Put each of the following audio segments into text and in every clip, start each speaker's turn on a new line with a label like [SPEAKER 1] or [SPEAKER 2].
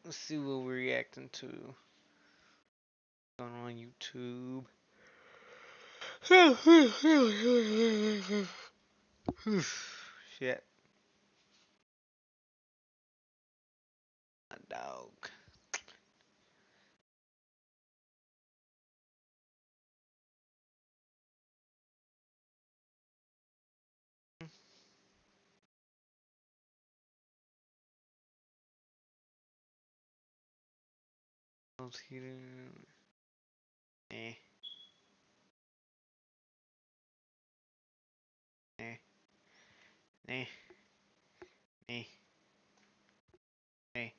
[SPEAKER 1] Let's see what we're reacting to. Going on YouTube. Shit. My dog. Eh, eh, eh, eh, eh,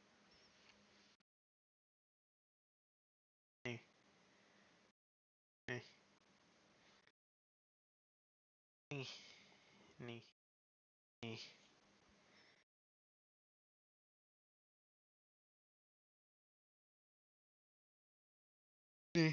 [SPEAKER 1] eh, eh, eh, eh, eh, eh, eh,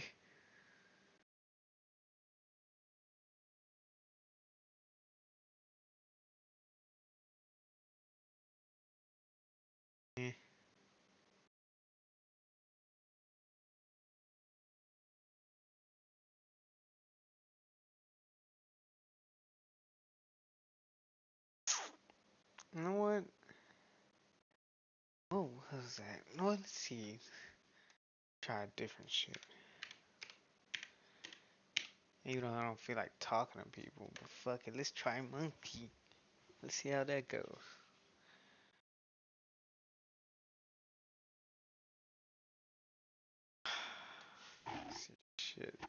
[SPEAKER 1] You know what? Oh, what was that? No, let's see. Try different shit. Even though I don't feel like talking to people, but fuck it, let's try monkey. Let's see how that goes. See, shit.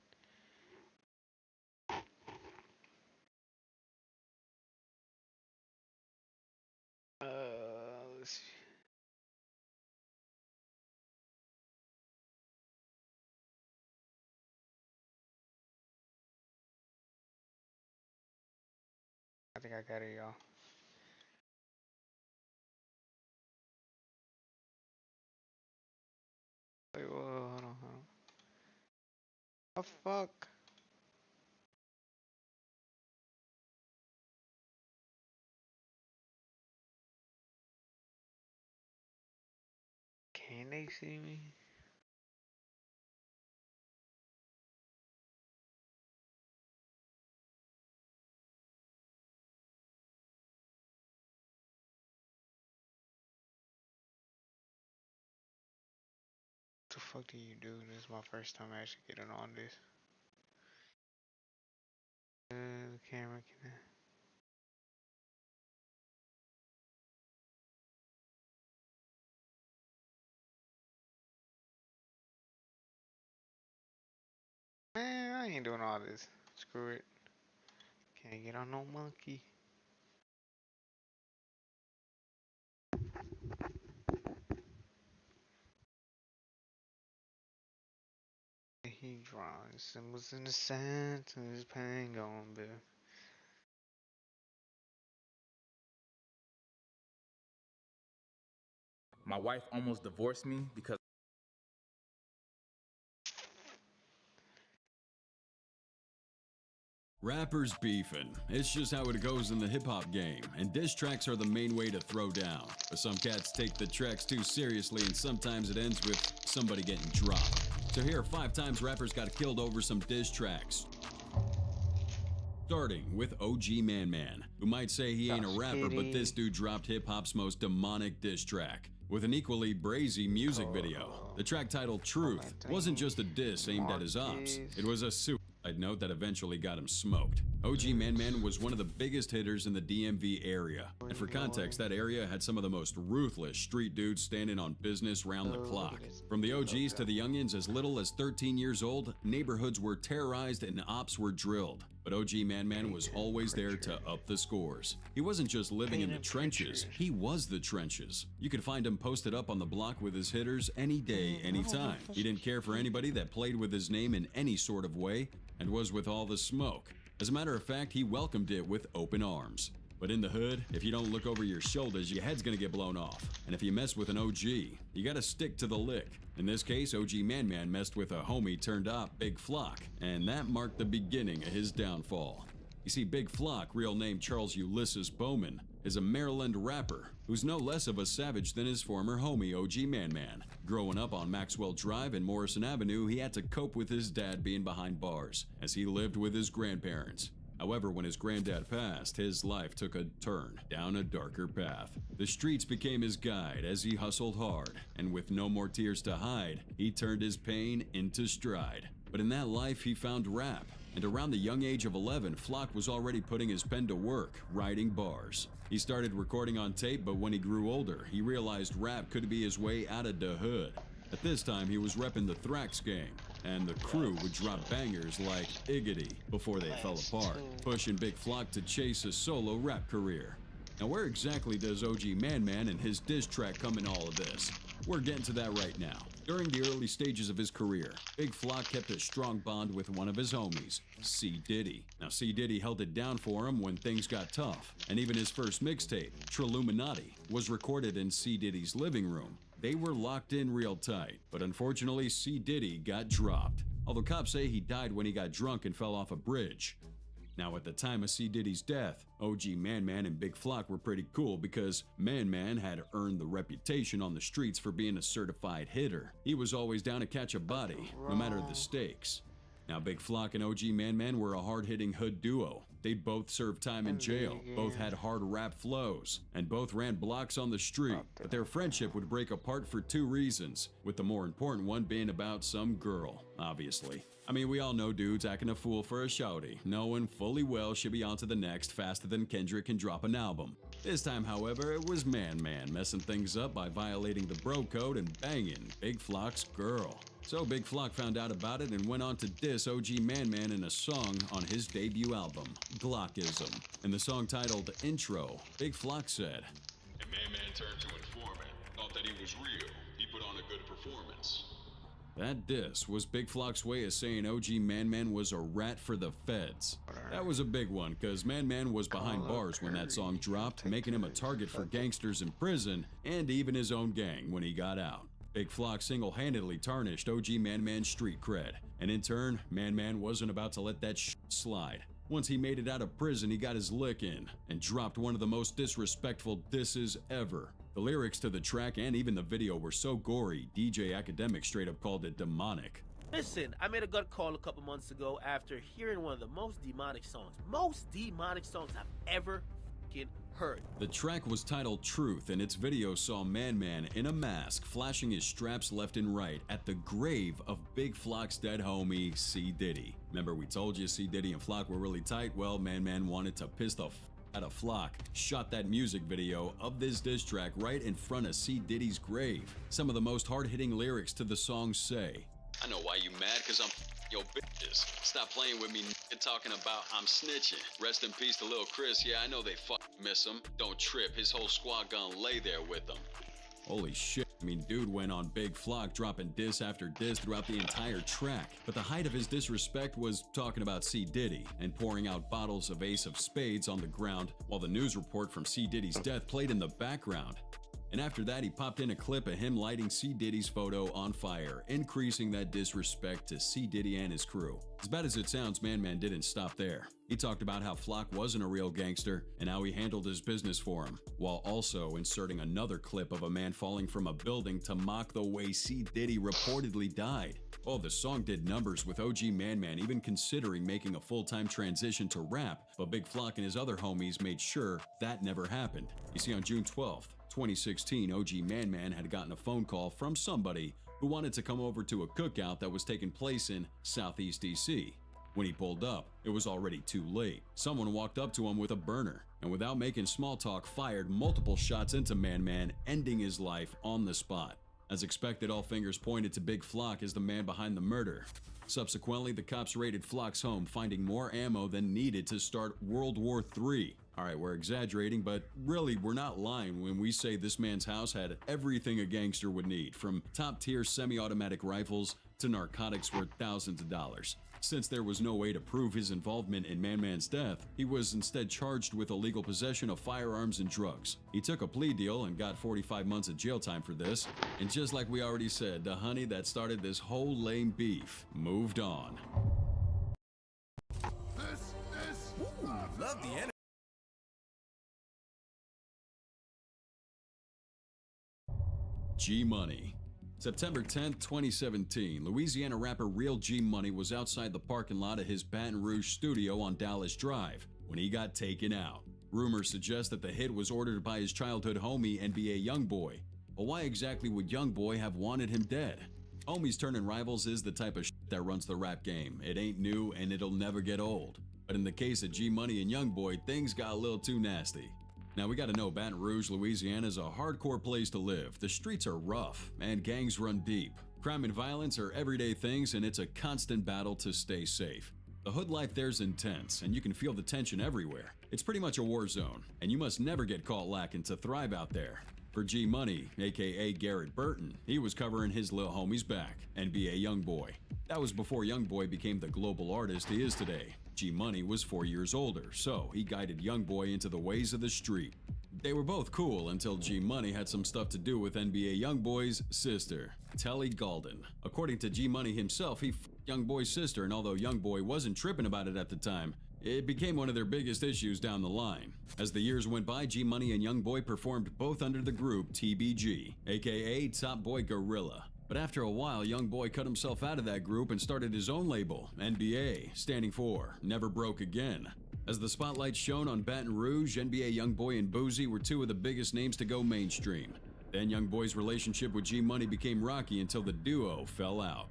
[SPEAKER 1] Let's see. I think I got it, y'all. Wait, whoa, hold on, hold on. Oh, fuck. Can they see me? What the fuck do you do? This is my first time actually getting on this. The camera can. Man, I ain't doing all this. Screw it. Can't get on no monkey. He drawing symbols in the sand to his pain gone, bill.
[SPEAKER 2] My wife almost divorced me because
[SPEAKER 3] Rappers beefing. It's just how it goes in the hip hop game, and diss tracks are the main way to throw down. But some cats take the tracks too seriously, and sometimes it ends with somebody getting dropped. So here are 5 times rappers got killed over some diss tracks. Starting with OG Man Man, who might say he ain't a rapper, but this dude dropped hip hop's most demonic diss track with an equally brazy music video. The track titled Truth wasn't just a diss aimed at his ops, it was a suicide note that eventually got him smoked. OG Man Man was one of the biggest hitters in the DMV area, and for context, that area had some of the most ruthless street dudes standing on business round the clock. From the OGs to the youngins as little as 13 years old, neighborhoods were terrorized and ops were drilled. But OG Man Man was always there to up the scores. He wasn't just living in the trenches, he was the trenches. You could find him posted up on the block with his hitters any day, anytime. He didn't care for anybody that played with his name in any sort of way and was with all the smoke. As a matter of fact, he welcomed it with open arms. But in the hood, if you don't look over your shoulders, your head's gonna get blown off. And if you mess with an OG, you gotta stick to the lick. In this case, OG Man Man messed with a homie turned op, Big Flock, and that marked the beginning of his downfall. You see, Big Flock, real name Charles Ulysses Bowman, is a Maryland rapper who's no less of a savage than his former homie OG Man Man. Growing up on Maxwell Drive and Morrison Avenue, he had to cope with his dad being behind bars as he lived with his grandparents. However, when his granddad passed, his life took a turn down a darker path. The streets became his guide as he hustled hard, and with no more tears to hide, he turned his pain into stride. But in that life, he found rap. And around the young age of 11, Flock was already putting his pen to work, writing bars. He started recording on tape, but when he grew older, he realized rap could be his way out of the hood. At this time, he was repping the Thrax gang, and the crew would drop bangers like Iggity before they fell apart, pushing Big Flock to chase a solo rap career. Now, where exactly does OG Man Man and his diss track come in all of this? We're getting to that right now. During the early stages of his career, Big Flock kept a strong bond with one of his homies, C. Diddy. Now, C. Diddy held it down for him when things got tough, and even his first mixtape, Triluminati, was recorded in C. Diddy's living room. They were locked in real tight, but unfortunately, C. Diddy got dropped. Although cops say he died when he got drunk and fell off a bridge. Now, at the time of C. Diddy's death, OG Man Man and Big Flock were pretty cool because Man Man had earned the reputation on the streets for being a certified hitter. He was always down to catch a body, no matter the stakes. Now, Big Flock and OG Man Man were a hard-hitting hood duo. They'd both served time in jail, both had hard rap flows, and both ran blocks on the street. But their friendship would break apart for two reasons, with the more important one being about some girl, obviously. I mean, we all know dudes acting a fool for a shawty, knowing fully well she'll be on to the next faster than Kendrick can drop an album. This time, however, it was Man Man messing things up by violating the bro code and banging Big Flock's girl. So Big Flock found out about it and went on to diss OG Man Man in a song on his debut album, Glockism. In the song titled Intro, Big Flock said,
[SPEAKER 4] "And Man Man turned to informant, thought that he was real. He put on a good performance."
[SPEAKER 3] That diss was Big Flock's way of saying OG Man Man was a rat for the feds. That was a big one, cause Man Man was behind bars when that song dropped, making him a target for gangsters in prison and even his own gang when he got out. Big Flock single-handedly tarnished OG Man Man's street cred, and in turn, Man Man wasn't about to let that slide. Once he made it out of prison, he got his lick in and dropped one of the most disrespectful disses ever. The lyrics to the track and even the video were so gory, DJ Academic straight up called it demonic.
[SPEAKER 5] Listen, I made a gut call a couple months ago after hearing one of the most demonic songs I've ever heard.
[SPEAKER 3] The track was titled Truth, and its video saw Man Man in a mask flashing his straps left and right at the grave of Big Flock's dead homie, C. Diddy. Remember we told you C. Diddy and Flock were really tight? Well, Man Man wanted to piss the out of Flock, shot that music video of this diss track right in front of C. Diddy's grave. Some of the most hard-hitting lyrics to the song say,
[SPEAKER 6] "I know why you mad, cause I'm your bitches. Stop playing with me and talking about I'm snitching. Rest in peace to Lil Chris, yeah, I know they miss him. Don't trip, his whole squad gonna lay there with him."
[SPEAKER 3] Holy shit, I mean, dude went on Big Flock dropping diss after diss throughout the entire track. But the height of his disrespect was talking about C. Diddy and pouring out bottles of Ace of Spades on the ground while the news report from C. Diddy's death played in the background. And after that, he popped in a clip of him lighting C. Diddy's photo on fire, increasing that disrespect to C. Diddy and his crew. As bad as it sounds, Man Man didn't stop there. He talked about how Flock wasn't a real gangster and how he handled his business for him, while also inserting another clip of a man falling from a building to mock the way C. Diddy reportedly died. Oh, the song did numbers with OG Man Man even considering making a full-time transition to rap, but Big Flock and his other homies made sure that never happened. You see, on June 12th, 2016, OG Man Man had gotten a phone call from somebody who wanted to come over to a cookout that was taking place in Southeast DC. When he pulled up, it was already too late. Someone walked up to him with a burner, and without making small talk, fired multiple shots into Man Man, ending his life on the spot. As expected, all fingers pointed to Big Flock as the man behind the murder. Subsequently, the cops raided Flock's home, finding more ammo than needed to start World War III. Alright, we're exaggerating, but really, we're not lying when we say this man's house had everything a gangster would need, from top-tier semi-automatic rifles to narcotics worth thousands of dollars. Since there was no way to prove his involvement in Man Man's death, he was instead charged with illegal possession of firearms and drugs. He took a plea deal and got 45 months of jail time for this. And just like we already said, the honey that started this whole lame beef moved on.
[SPEAKER 7] Love the energy.
[SPEAKER 3] G Money. September 10, 2017, Louisiana rapper Real G Money was outside the parking lot of his Baton Rouge studio on Dallas Drive when he got taken out. Rumors suggest that the hit was ordered by his childhood homie NBA Youngboy. But why exactly would Youngboy have wanted him dead? Homies turning rivals is the type of shit that runs the rap game. It ain't new and it'll never get old. But in the case of G Money and Youngboy, things got a little too nasty. Now we gotta know Baton Rouge, Louisiana is a hardcore place to live. The streets are rough and gangs run deep. Crime and violence are everyday things and it's a constant battle to stay safe. The hood life there's intense and you can feel the tension everywhere. It's pretty much a war zone and you must never get caught lacking to thrive out there. For G Money, aka Garrett Burton, he was covering his little homie's back, NBA Youngboy. That was before Youngboy became the global artist he is today. G Money was 4 years older, so he guided Youngboy into the ways of the street. They were both cool until G Money had some stuff to do with NBA Youngboy's sister, Telly Golden. According to G Money himself, he f***ed Youngboy's sister, and although Youngboy wasn't tripping about it at the time, it became one of their biggest issues down the line. As the years went by, G Money and Youngboy performed both under the group TBG, aka Top Boy Gorilla. But after a while, Youngboy cut himself out of that group and started his own label, NBA, standing for Never Broke Again. As the spotlight shone on Baton Rouge, NBA Youngboy and Boozy were two of the biggest names to go mainstream. Then Youngboy's relationship with G Money became rocky until the duo fell out.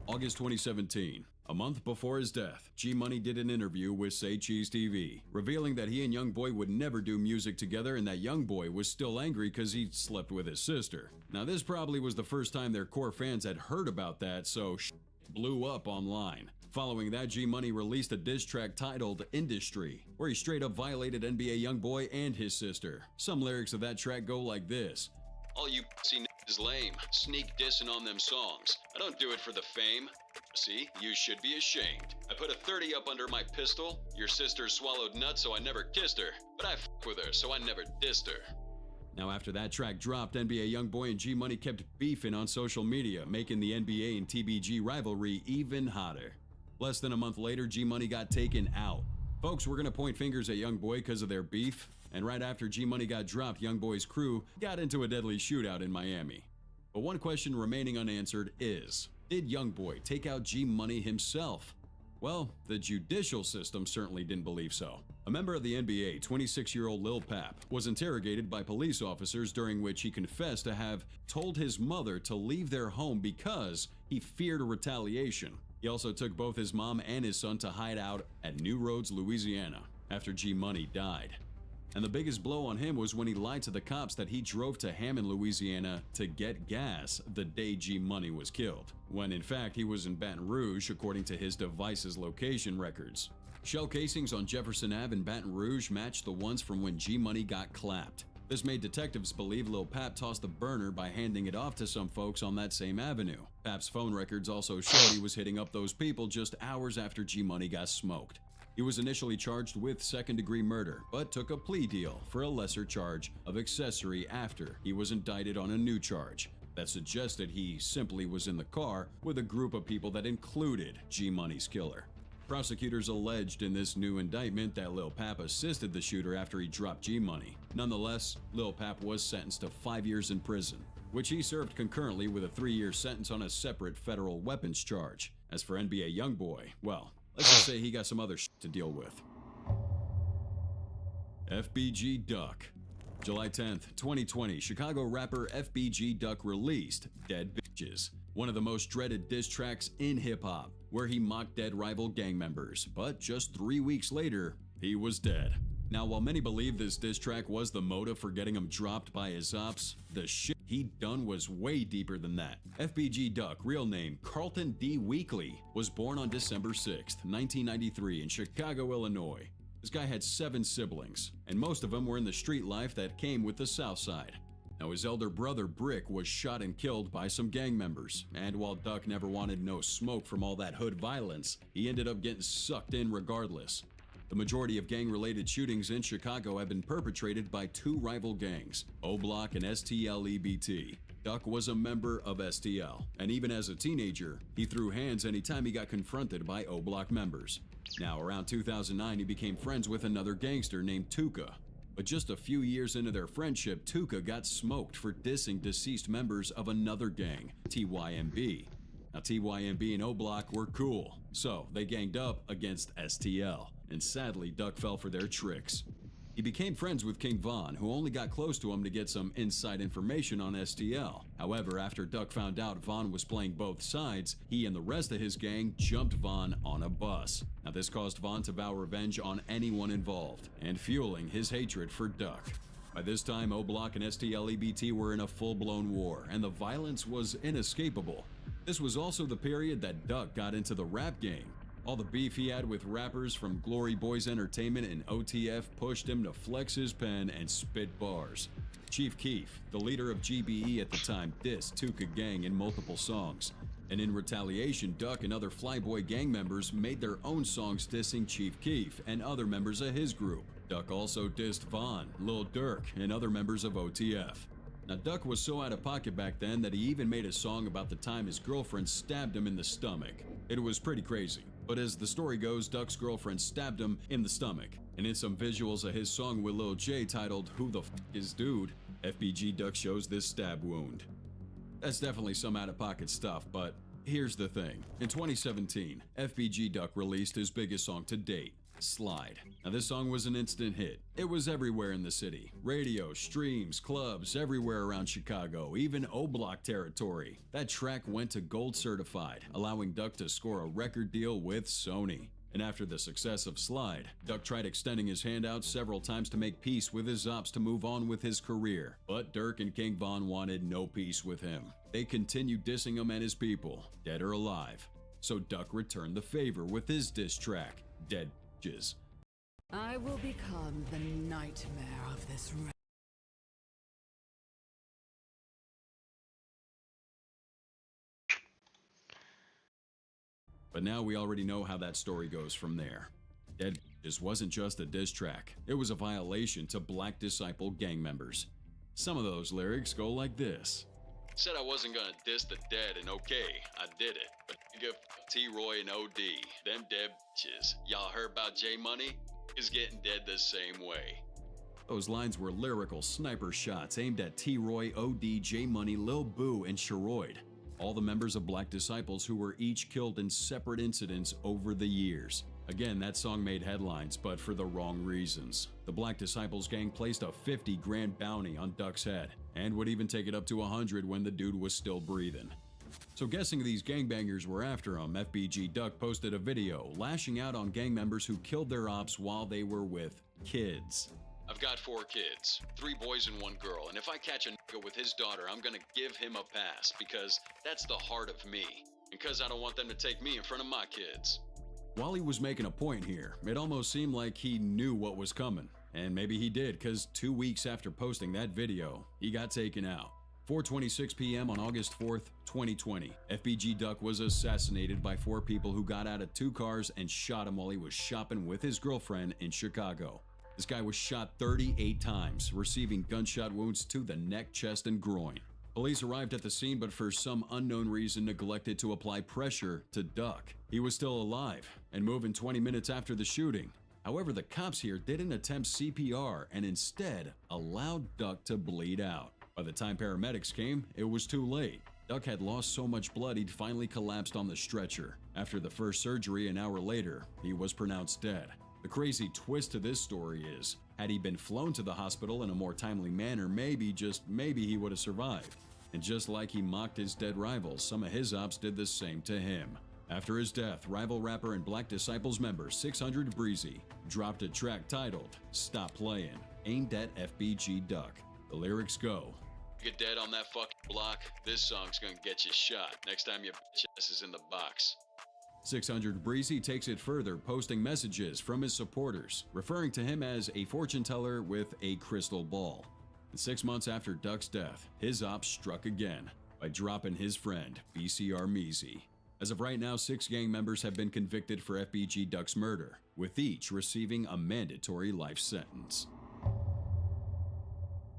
[SPEAKER 3] August 2017. A month before his death, G Money did an interview with Say Cheese TV, revealing that he and Youngboy would never do music together and that Youngboy was still angry because he slept with his sister. Now this probably was the first time their core fans had heard about that, so blew up online. Following that, G Money released a diss track titled Industry, where he straight up violated NBA Youngboy and his sister. Some lyrics of that track go like this.
[SPEAKER 6] All you pussy is lame, sneak dissing on them songs. I don't do it for the fame. See, you should be ashamed. I put a 30 up under my pistol. Your sister swallowed nuts, so I never kissed her. But I f*** with her, so I never dissed her.
[SPEAKER 3] Now after that track dropped, NBA Youngboy and G Money kept beefing on social media, making the NBA and TBG rivalry even hotter. Less than a month later, G Money got taken out. Folks were gonna point fingers at Youngboy because of their beef, and right after G Money got dropped, Youngboy's crew got into a deadly shootout in Miami. But one question remaining unanswered is, did Youngboy take out G Money himself? Well, the judicial system certainly didn't believe so. A member of the NBA, 26-year-old Lil Pap, was interrogated by police officers during which he confessed to have told his mother to leave their home because he feared retaliation. He also took both his mom and his son to hide out at New Roads, Louisiana, after G Money died. And the biggest blow on him was when he lied to the cops that he drove to Hammond, Louisiana to get gas the day G Money was killed, when in fact he was in Baton Rouge according to his device's location records. Shell casings on Jefferson Ave in Baton Rouge matched the ones from when G Money got clapped. This made detectives believe Lil Pap tossed the burner by handing it off to some folks on that same avenue. Pap's phone records also showed he was hitting up those people just hours after G Money got smoked. He was initially charged with second-degree murder, but took a plea deal for a lesser charge of accessory after he was indicted on a new charge that suggested he simply was in the car with a group of people that included G Money's killer. Prosecutors alleged in this new indictment that Lil Pap assisted the shooter after he dropped G Money. Nonetheless, Lil Pap was sentenced to 5 years in prison, which he served concurrently with a 3-year sentence on a separate federal weapons charge. As for NBA Youngboy, well, let's just say he got some other shit to deal with. FBG Duck. July 10th, 2020, Chicago rapper FBG Duck released Dead Bitches, one of the most dreaded diss tracks in hip-hop, where he mocked dead rival gang members, but just 3 weeks later, he was dead. Now, while many believe this diss track was the motive for getting him dropped by his ops, the shit he'd done was way deeper than that. FBG Duck, real name Carlton D. Weekly, was born on December 6th, 1993 in Chicago, Illinois. This guy had 7 siblings, and most of them were in the street life that came with the South Side. Now, his elder brother Brick was shot and killed by some gang members, and while Duck never wanted no smoke from all that hood violence, he ended up getting sucked in regardless. The majority of gang-related shootings in Chicago have been perpetrated by 2 rival gangs, O-Block and STL-EBT. Duck was a member of STL, and even as a teenager, he threw hands anytime he got confronted by O-Block members. Now, around 2009, he became friends with another gangster named Tuka. But just a few years into their friendship, Tuka got smoked for dissing deceased members of another gang, TYMB. Now, TYMB and O-Block were cool, so they ganged up against STL, and sadly, Duck fell for their tricks. He became friends with King Von, who only got close to him to get some inside information on STL. However, after Duck found out Von was playing both sides, he and the rest of his gang jumped Von on a bus. Now, this caused Von to vow revenge on anyone involved, and fueling his hatred for Duck. By this time, O-Block and STL-EBT were in a full-blown war, and the violence was inescapable. This was also the period that Duck got into the rap game. All the beef he had with rappers from Glory Boys Entertainment and OTF pushed him to flex his pen and spit bars. Chief Keef, the leader of GBE at the time, dissed Tuka Gang in multiple songs. And in retaliation, Duck and other Flyboy gang members made their own songs dissing Chief Keef and other members of his group. Duck also dissed Von, Lil Durk, and other members of OTF. Now, Duck was so out of pocket back then that he even made a song about the time his girlfriend stabbed him in the stomach. It was pretty crazy. But as the story goes, Duck's girlfriend stabbed him in the stomach. And in some visuals of his song with Lil J titled Who the F is Dude, FBG Duck shows this stab wound. That's definitely some out-of-pocket stuff, but here's the thing. In 2017, FBG Duck released his biggest song to date, Slide. Now, this song was an instant hit. It was everywhere in the city. Radio, streams, clubs, everywhere around Chicago, even O-Block territory. That track went to gold certified, allowing Duck to score a record deal with Sony. And after the success of Slide, Duck tried extending his hand out several times to make peace with his ops to move on with his career. But Durk and King Von wanted no peace with him. They continued dissing him and his people, dead or alive. So Duck returned the favor with his diss track, Dead Bitches.
[SPEAKER 7] I will become the nightmare of this realm.
[SPEAKER 3] But now we already know how that story goes from there. Dead Bitches wasn't just a diss track, it was a violation to Black Disciple gang members. Some of those lyrics go like this.
[SPEAKER 6] Said I wasn't gonna diss the dead, and okay, I did it. But nigga, T-Roy and OD, them dead bitches. Y'all heard about J-Money? Is getting dead the same way.
[SPEAKER 3] Those lines were lyrical sniper shots aimed at T-Roy, OD, J-Money, Lil Boo, and Sheroid. All the members of Black Disciples who were each killed in separate incidents over the years. Again, that song made headlines, but for the wrong reasons. The Black Disciples gang placed a 50 grand bounty on Duck's head, and would even take it up to 100 when the dude was still breathing. So guessing these gangbangers were after him, FBG Duck posted a video lashing out on gang members who killed their ops while they were with kids.
[SPEAKER 6] I've got 4 kids, 3 boys and 1 girl, and if I catch a nigga with his daughter, I'm gonna give him a pass, because that's the heart of me, and because I don't want them to take me in front of my kids.
[SPEAKER 3] While he was making a point here, it almost seemed like he knew what was coming. And maybe he did, because 2 weeks after posting that video, he got taken out. 4:26 p.m. on August 4th, 2020, FBG Duck was assassinated by 4 people who got out of 2 cars and shot him while he was shopping with his girlfriend in Chicago. This guy was shot 38 times, receiving gunshot wounds to the neck, chest, and groin. Police arrived at the scene, but for some unknown reason neglected to apply pressure to Duck. He was still alive and moving 20 minutes after the shooting. However, the cops here didn't attempt CPR and instead allowed Duck to bleed out. By the time paramedics came, it was too late. Duck had lost so much blood he'd finally collapsed on the stretcher. After the first surgery an hour later, he was pronounced dead. The crazy twist to this story is, had he been flown to the hospital in a more timely manner, maybe, just maybe, he would have survived. And just like he mocked his dead rivals, some of his ops did the same to him. After his death, rival rapper and Black Disciples member 600 Breezy dropped a track titled Stop Playin', aimed at FBG Duck. The lyrics go,
[SPEAKER 6] Get dead on that fucking block, this song's gonna get you shot next time your bitch ass is in the box.
[SPEAKER 3] 600 Breezy takes it further, posting messages from his supporters, referring to him as a fortune teller with a crystal ball. And 6 months after Duck's death, his ops struck again by dropping his friend, BCR Meezy. As of right now, 6 gang members have been convicted for FBG Duck's murder, with each receiving a mandatory life sentence.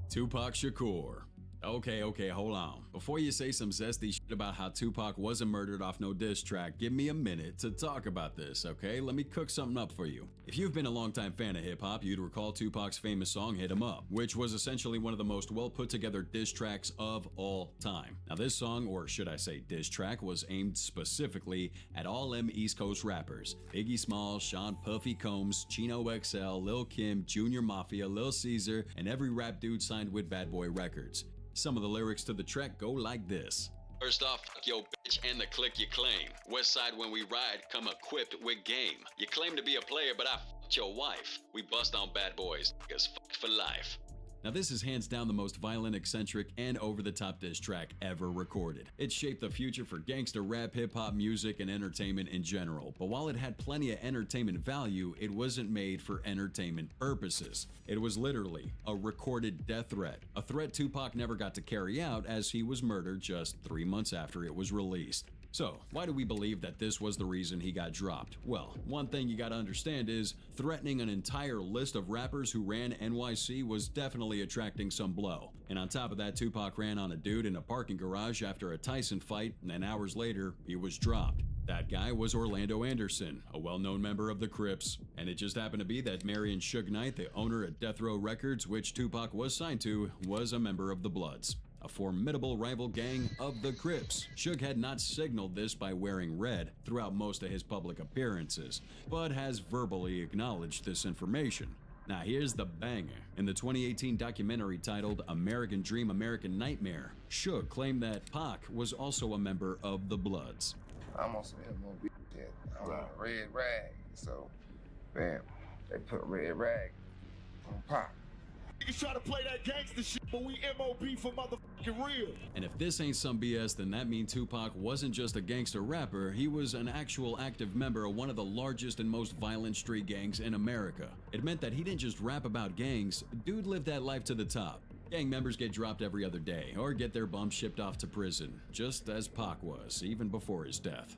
[SPEAKER 3] Tupac Shakur. Okay, hold on. Before you say some zesty shit about how Tupac wasn't murdered off no diss track, give me a minute to talk about this, okay? Let me cook something up for you. If you've been a longtime fan of hip-hop, you'd recall Tupac's famous song, Hit 'Em Up, which was essentially one of the most well-put-together diss tracks of all time. Now this song, or should I say diss track, was aimed specifically at all them East Coast rappers. Biggie Smalls, Sean Puffy Combs, Chino XL, Lil Kim, Junior Mafia, Lil Caesar, and every rap dude signed with Bad Boy Records. Some of the lyrics to the track go like this.
[SPEAKER 6] First off, fuck your bitch and the clique you claim. West side when we ride, come equipped with game. You claim to be a player, but I fucked your wife. We bust on bad boys, niggas fucked for life.
[SPEAKER 3] Now this is hands down the most violent, eccentric, and over-the-top diss track ever recorded. It shaped the future for gangster rap, hip-hop music, and entertainment in general. But while it had plenty of entertainment value, it wasn't made for entertainment purposes. It was literally a recorded death threat. A threat Tupac never got to carry out as he was murdered just 3 months after it was released. So, why do we believe that this was the reason he got dropped? Well, one thing you gotta understand is threatening an entire list of rappers who ran NYC was definitely attracting some blow. And on top of that, Tupac ran on a dude in a parking garage after a Tyson fight, and then hours later, he was dropped. That guy was Orlando Anderson, a well-known member of the Crips, and it just happened to be that Marion Suge Knight, the owner of Death Row Records, which Tupac was signed to, was a member of the Bloods, a formidable rival gang of the Crips. Suge had not signaled this by wearing red throughout most of his public appearances, but has verbally acknowledged this information. Now here's the banger. In the 2018 documentary titled American Dream, American Nightmare, Suge claimed that Pac was also a member of the Bloods.
[SPEAKER 8] I'm on some MOB shit. I'm on a red rag, so, bam, they put red rag on Pac.
[SPEAKER 9] Niggas try to play that gangster shit, but we MOB for motherfucking real.
[SPEAKER 3] And if this ain't some BS, then that means Tupac wasn't just a gangster rapper, he was an actual active member of one of the largest and most violent street gangs in America. It meant that he didn't just rap about gangs, dude lived that life to the top. Gang members get dropped every other day, or get their bums shipped off to prison, just as Pac was, even before his death.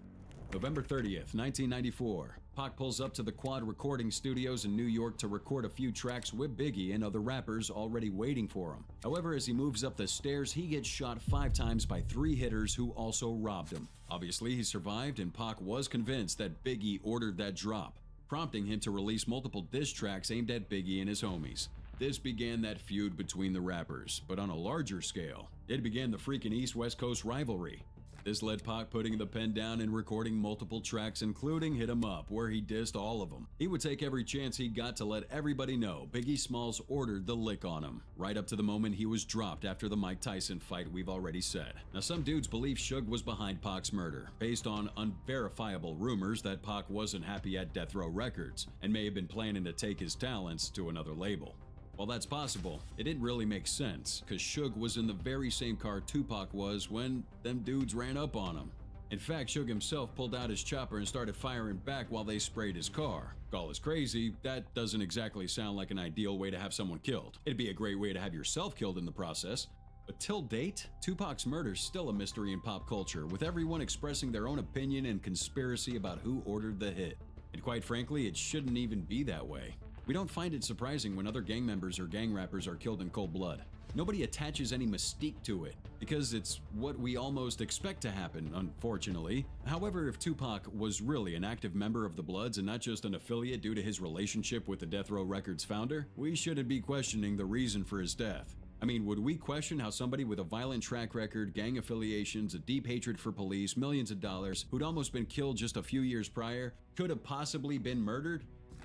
[SPEAKER 3] November 30th, 1994, Pac pulls up to the Quad Recording Studios in New York to record a few tracks with Biggie and other rappers already waiting for him. However, as he moves up the stairs, he gets shot 5 times by 3 hitters who also robbed him. Obviously, he survived, and Pac was convinced that Biggie ordered that drop, prompting him to release multiple diss tracks aimed at Biggie and his homies. This began that feud between the rappers, but on a larger scale, it began the freaking East-West Coast rivalry. This led Pac putting the pen down and recording multiple tracks, including Hit 'Em Up, where he dissed all of them. He would take every chance he got to let everybody know Biggie Smalls ordered the lick on him, right up to the moment he was dropped after the Mike Tyson fight we've already said. Now some dudes believe Suge was behind Pac's murder, based on unverifiable rumors that Pac wasn't happy at Death Row Records, and may have been planning to take his talents to another label. While that's possible, it didn't really make sense, cause Suge was in the very same car Tupac was when them dudes ran up on him. In fact, Suge himself pulled out his chopper and started firing back while they sprayed his car. Call us crazy, that doesn't exactly sound like an ideal way to have someone killed. It'd be a great way to have yourself killed in the process. But till date, Tupac's murder's still a mystery in pop culture, with everyone expressing their own opinion and conspiracy about who ordered the hit. And quite frankly, it shouldn't even be that way. We don't find it surprising when other gang members or gang rappers are killed in cold blood. Nobody attaches any mystique to it, because it's what we almost expect to happen, unfortunately. However, if Tupac was really an active member of the Bloods and not just an affiliate due to his relationship with the Death Row Records founder, we shouldn't be questioning the reason for his death. I mean, would we question how somebody with a violent track record, gang affiliations, a deep hatred for police, millions of dollars, who'd almost been killed just a few years prior, could have possibly been murdered?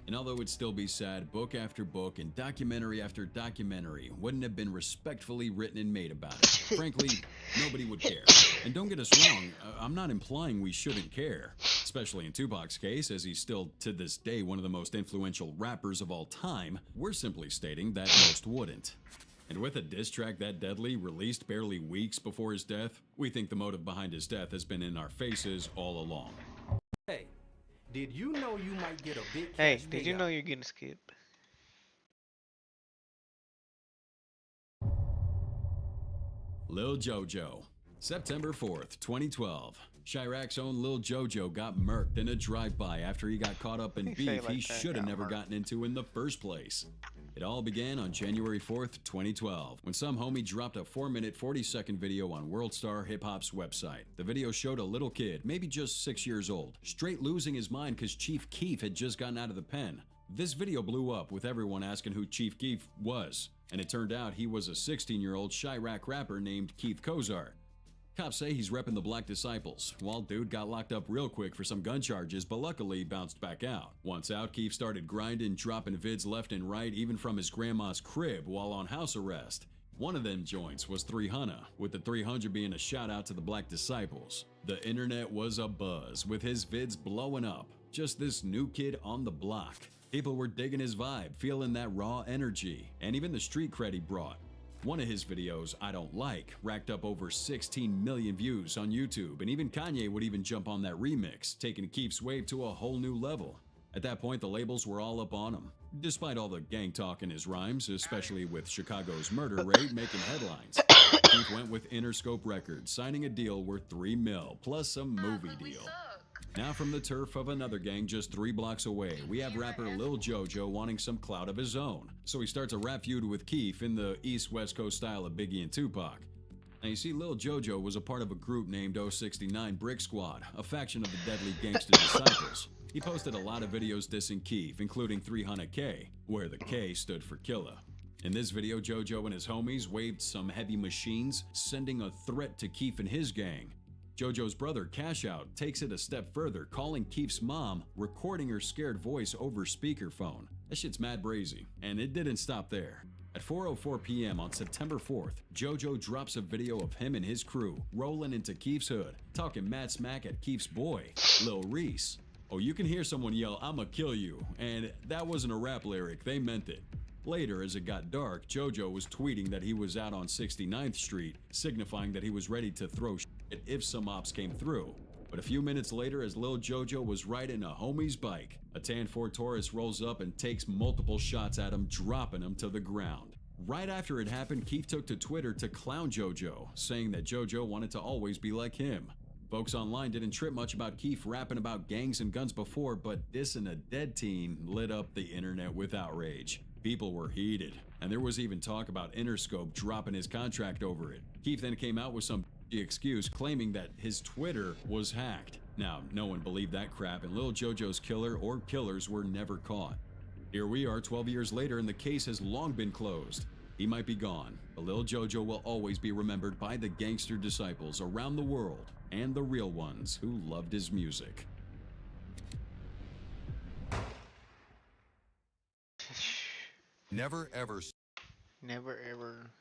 [SPEAKER 3] And although it'd still be sad, book after book and documentary after documentary wouldn't have been respectfully written and made about it. Frankly, nobody would care. And don't get us wrong, I'm not implying we shouldn't care, especially in Tupac's case, as he's still, to this day, one of the most influential rappers of all time. We're simply stating that most wouldn't. And with a diss track that deadly, released barely weeks before his death, we think the motive behind his death has been in our faces all along.
[SPEAKER 10] Hey, did you know you might get a big
[SPEAKER 1] Hey,
[SPEAKER 10] cash
[SPEAKER 1] did you
[SPEAKER 10] payout?
[SPEAKER 1] know you're getting skipped?
[SPEAKER 3] Lil Jojo. September 4th, 2012. Chirac's own Lil Jojo got murked in a drive-by after he got caught up in
[SPEAKER 1] You say it
[SPEAKER 3] beef he
[SPEAKER 1] like that,
[SPEAKER 3] should have
[SPEAKER 1] got
[SPEAKER 3] never
[SPEAKER 1] murked.
[SPEAKER 3] gotten into in the first place. It all began on January 4th, 2012, when some homie dropped a 4-minute, 40-second video on Worldstar Hip Hop's website. The video showed a little kid, maybe just 6 years old, straight losing his mind because Chief Keef had just gotten out of the pen. This video blew up with everyone asking who Chief Keef was, and it turned out he was a 16-year-old Chirac rapper named Keith Kozar. Cops say he's repping the Black Disciples. Well, dude got locked up real quick for some gun charges, but luckily bounced back out. Once out, Keith started grinding, dropping vids left and right, even from his grandma's crib while on house arrest. One of them joints was 300, with the 300 being a shout out to the Black Disciples. The internet was abuzz, with his vids blowing up. Just this new kid on the block. People were digging his vibe, feeling that raw energy, and even the street cred he brought. One of his videos, I Don't Like, racked up over 16 million views on YouTube, and even Kanye would even jump on that remix, taking Keef's wave to a whole new level. At that point, the labels were all up on him. Despite all the gang talk in his rhymes, especially with Chicago's murder rate making headlines, Keef went with Interscope Records, signing a deal worth $3 million, plus a movie deal. Now from the turf of another gang just 3 blocks away, we have rapper Lil Jojo wanting some clout of his own. So he starts a rap feud with Keef in the East-West Coast style of Biggie and Tupac. Now you see, Lil Jojo was a part of a group named 069 Brick Squad, a faction of the Deadly Gangsta Disciples. He posted a lot of videos dissing Keef, including 300K, where the K stood for Killa. In this video, Jojo and his homies waved some heavy machines, sending a threat to Keef and his gang. Jojo's brother, Cash Out, takes it a step further, calling Keef's mom, recording her scared voice over speakerphone. That shit's mad brazy. And it didn't stop there. At 4:04 p.m. on September 4th, Jojo drops a video of him and his crew rolling into Keef's hood, talking mad smack at Keef's boy, Lil Reese. Oh, you can hear someone yell, "I'ma kill you," and that wasn't a rap lyric, they meant it. Later, as it got dark, Jojo was tweeting that he was out on 69th Street, signifying that he was ready to throw shit if some ops came through. But a few minutes later, as Lil Jojo was riding a homie's bike, a tan Ford Taurus rolls up and takes multiple shots at him, dropping him to the ground. Right after it happened, Keef took to Twitter to clown Jojo, saying that Jojo wanted to always be like him. Folks online didn't trip much about Keef rapping about gangs and guns before, but dissing a dead teen lit up the internet with outrage. People were heated, and there was even talk about Interscope dropping his contract over it. Keef then came out with some excuse claiming that his Twitter was hacked. Now, no one believed that crap, and Lil Jojo's killer or killers were never caught. Here we are 12 years later, and the case has long been closed. He might be gone, but Lil Jojo will always be remembered by the gangster disciples around the world and the real ones who loved his music.
[SPEAKER 11] Never ever.
[SPEAKER 1] Never ever.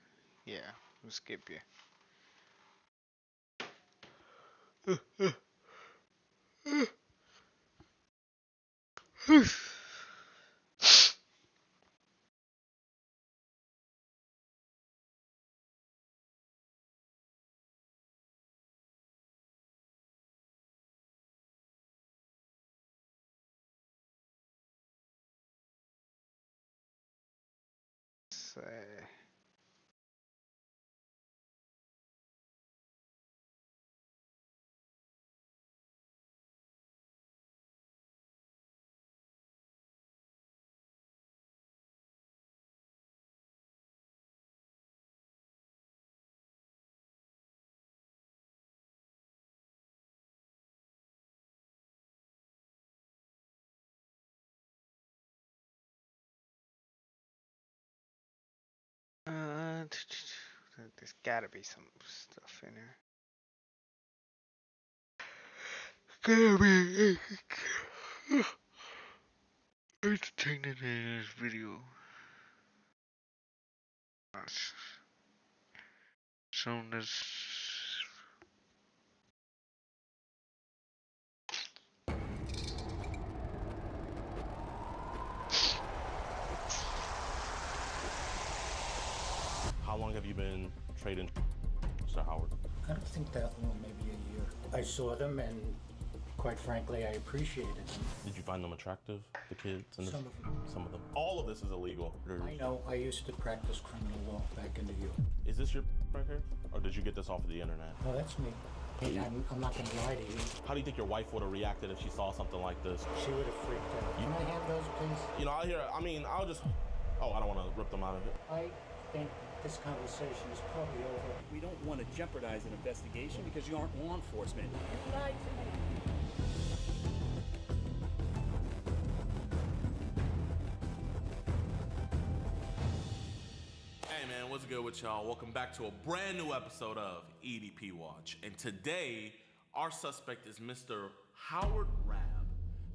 [SPEAKER 1] Yeah, we'll skip you. There's gotta be some stuff in there. Gotta be entertaining in this video. Soon as
[SPEAKER 12] How long have you been trading, Mr. Howard?
[SPEAKER 13] I don't think that long, maybe a year. I saw them and quite frankly, I appreciated them.
[SPEAKER 12] Did you find them attractive, the kids? And
[SPEAKER 13] Some of them.
[SPEAKER 12] Some of them. All of this is illegal.
[SPEAKER 13] I know, I used to practice criminal law back in the U.
[SPEAKER 12] Is this your right here? Or did you get this off of the internet?
[SPEAKER 13] No, that's me. Hey, I'm not gonna lie to you.
[SPEAKER 12] How do you think your wife would have reacted if she saw something like this?
[SPEAKER 13] She would have freaked out. Can I have those, please?
[SPEAKER 12] You know, I'll just Oh, I don't want to rip them out of it.
[SPEAKER 13] I think this conversation is probably over.
[SPEAKER 14] We don't want to jeopardize an investigation because you aren't law enforcement. You lied to me.
[SPEAKER 15] Hey man, what's good with y'all? Welcome back to a brand new episode of EDP Watch. And today, our suspect is Mr. Howard Rabb.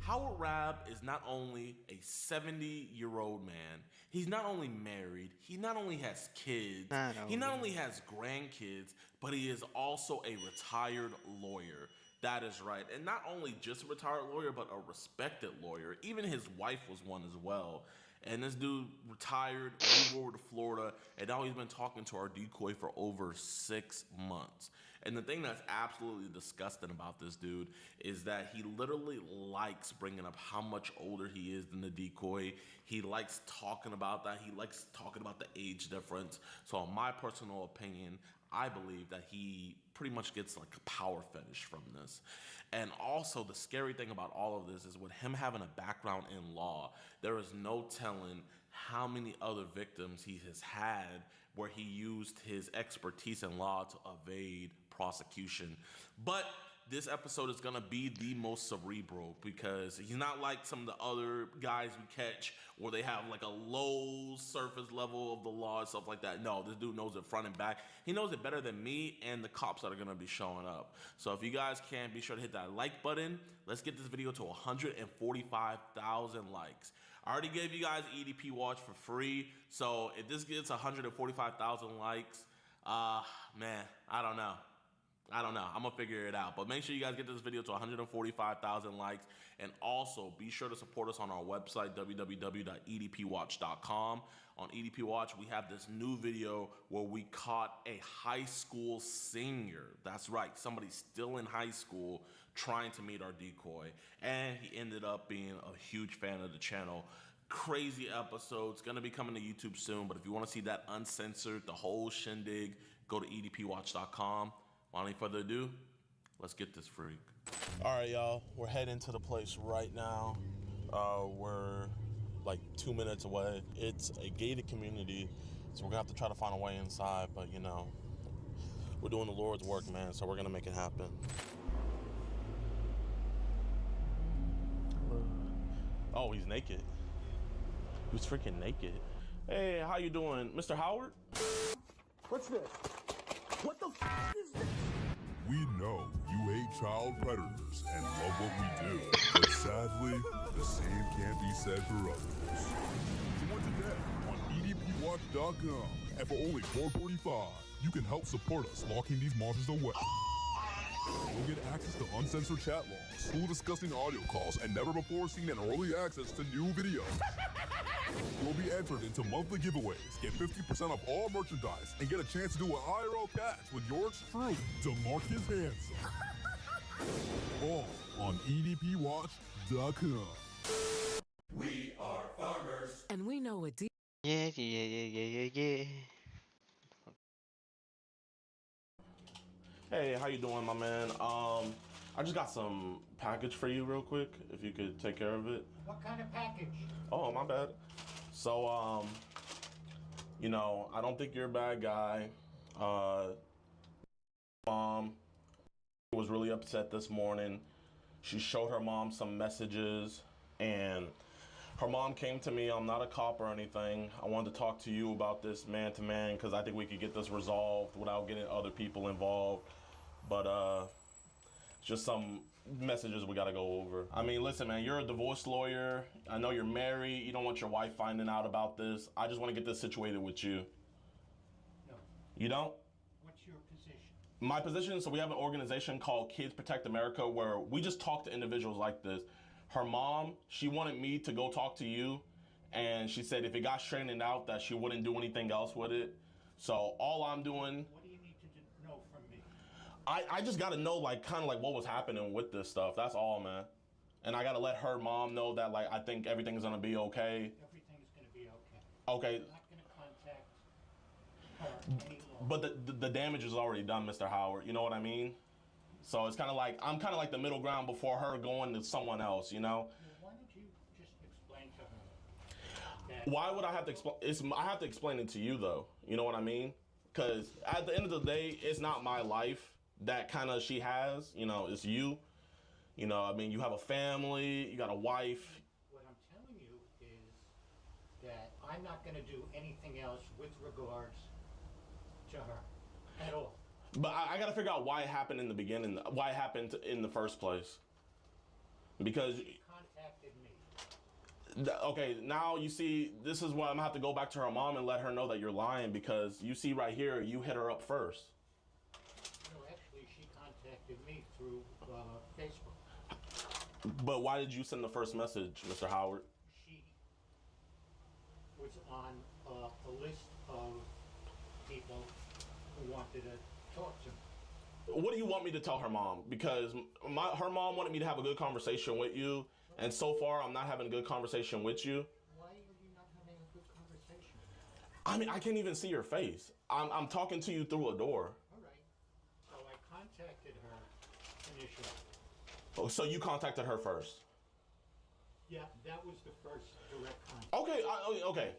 [SPEAKER 15] Howard Rabb is not only a 70-year-old man, he's not only married, he not only has kids, he not only has grandkids, but he is also a retired lawyer. That is right. And not only just a retired lawyer, but a respected lawyer. Even his wife was one as well. And this dude retired, moved over to Florida, and now he's been talking to our decoy for over 6 months. And the thing that's absolutely disgusting about this dude is that he literally likes bringing up how much older he is than the decoy. He likes talking about that. He likes talking about the age difference. So in my personal opinion, I believe that he pretty much gets like a power fetish from this. And also the scary thing about all of this is with him having a background in law, there is no telling how many other victims he has had where he used his expertise in law to evade prosecution. But this episode is gonna be the most cerebral because he's not like some of the other guys we catch where they have like a low surface level of the law and stuff like that. No, this dude knows it front and back. He knows it better than me and the cops that are gonna be showing up. So if you guys can, be sure to hit that like button. Let's get this video to 145,000 likes. I already gave you guys EDP Watch for free. So if this gets 145,000 likes, man, I don't know. I'm gonna figure it out. But make sure you guys get this video to 145,000 likes. And also be sure to support us on our website, www.edpwatch.com. On EDP Watch, we have this new video where we caught a high school senior. That's right, somebody still in high school trying to meet our decoy. And he ended up being a huge fan of the channel. Crazy episodes, gonna be coming to YouTube soon. But if you wanna see that uncensored, the whole shindig, go to edpwatch.com. Without any further ado, let's get this freak.
[SPEAKER 12] All right, y'all, we're heading to the place right now. We're like 2 minutes away. It's a gated community, so we're gonna have to try to find a way inside, but you know, we're doing the Lord's work, man, so we're gonna make it happen. Oh, he's naked. He was freaking naked. Hey, how you doing, Mr. Howard?
[SPEAKER 9] What's this? What the f is this?
[SPEAKER 16] We know you hate child predators and love what we do, but sadly, the same can't be said for others. Support today on edpwatch.com, and for only $4.45, you can help support us locking these monsters away. You'll get access to uncensored chat logs, full discussing audio calls, and never before seen and early access to new videos. You'll be entered into monthly giveaways, get 50% off all merchandise, and get a chance to do an IRL catch with yours truly, DeMarcus Hanson. All on edpwatch.com.
[SPEAKER 17] We are farmers.
[SPEAKER 7] And we know a deep.
[SPEAKER 1] Yeah.
[SPEAKER 12] Hey, how you doing, my man? I just got some package for you real quick, if you could take care of it.
[SPEAKER 13] What kind of package?
[SPEAKER 12] Oh, my bad. So, you know, I don't think you're a bad guy. Mom was really upset this morning. She showed her mom some messages, and her mom came to me. I'm not a cop or anything. I wanted to talk to you about this man to man because I think we could get this resolved without getting other people involved. But just some messages we gotta go over. I mean, listen, man, you're a divorce lawyer. I know you're married. You don't want your wife finding out about this. I just want to get this situated with you.
[SPEAKER 13] No.
[SPEAKER 12] You don't?
[SPEAKER 13] What's your position?
[SPEAKER 12] My position, so we have an organization called Kids Protect America where we just talk to individuals like this. Her mom, she wanted me to go talk to you, and she said if it got straightened out that she wouldn't do anything else with it. So all I'm doing...
[SPEAKER 13] What do you need to know from me?
[SPEAKER 12] I just gotta know, like, kind of like what was happening with this stuff. That's all, man. And I gotta let her mom know that, like, I think everything's gonna be okay.
[SPEAKER 13] Everything's gonna be okay.
[SPEAKER 12] Okay.
[SPEAKER 13] I'm not gonna contact her any longer.
[SPEAKER 12] But the damage is already done, Mr. Howard. You know what I mean? So it's kind of like, I'm kind of like the middle ground before her going to someone else, you know?
[SPEAKER 13] Well, why don't you just explain to her
[SPEAKER 12] Why would I have to explain? I have to explain it to you, though. You know what I mean? Because at the end of the day, it's not my life that kind of she has. You know, it's you. You know, I mean, you have a family, you got a wife.
[SPEAKER 13] What I'm telling you is that I'm not going to do anything else with regards to her at all.
[SPEAKER 12] But I got to figure out why it happened in the beginning, why it happened in the first place. Because
[SPEAKER 13] She contacted me.
[SPEAKER 12] okay, now you see, this is why I'm gonna have to go back to her mom and let her know that you're lying, because you see right here, you hit her up first.
[SPEAKER 13] No, actually, she contacted me through Facebook.
[SPEAKER 12] But why did you send the first message, Mr. Howard?
[SPEAKER 13] She was on a list of people who wanted to talk to me.
[SPEAKER 12] What do you want me to tell her mom? Because her mom wanted me to have a good conversation with you, and so far I'm not having a good conversation with you.
[SPEAKER 13] Why are you not having a good conversation?
[SPEAKER 12] I mean, I can't even see your face. I'm talking to you through a door.
[SPEAKER 13] All right. So I contacted her initially.
[SPEAKER 12] Oh, so you contacted her first?
[SPEAKER 13] Yeah, that was the first direct contact.
[SPEAKER 12] Okay, okay.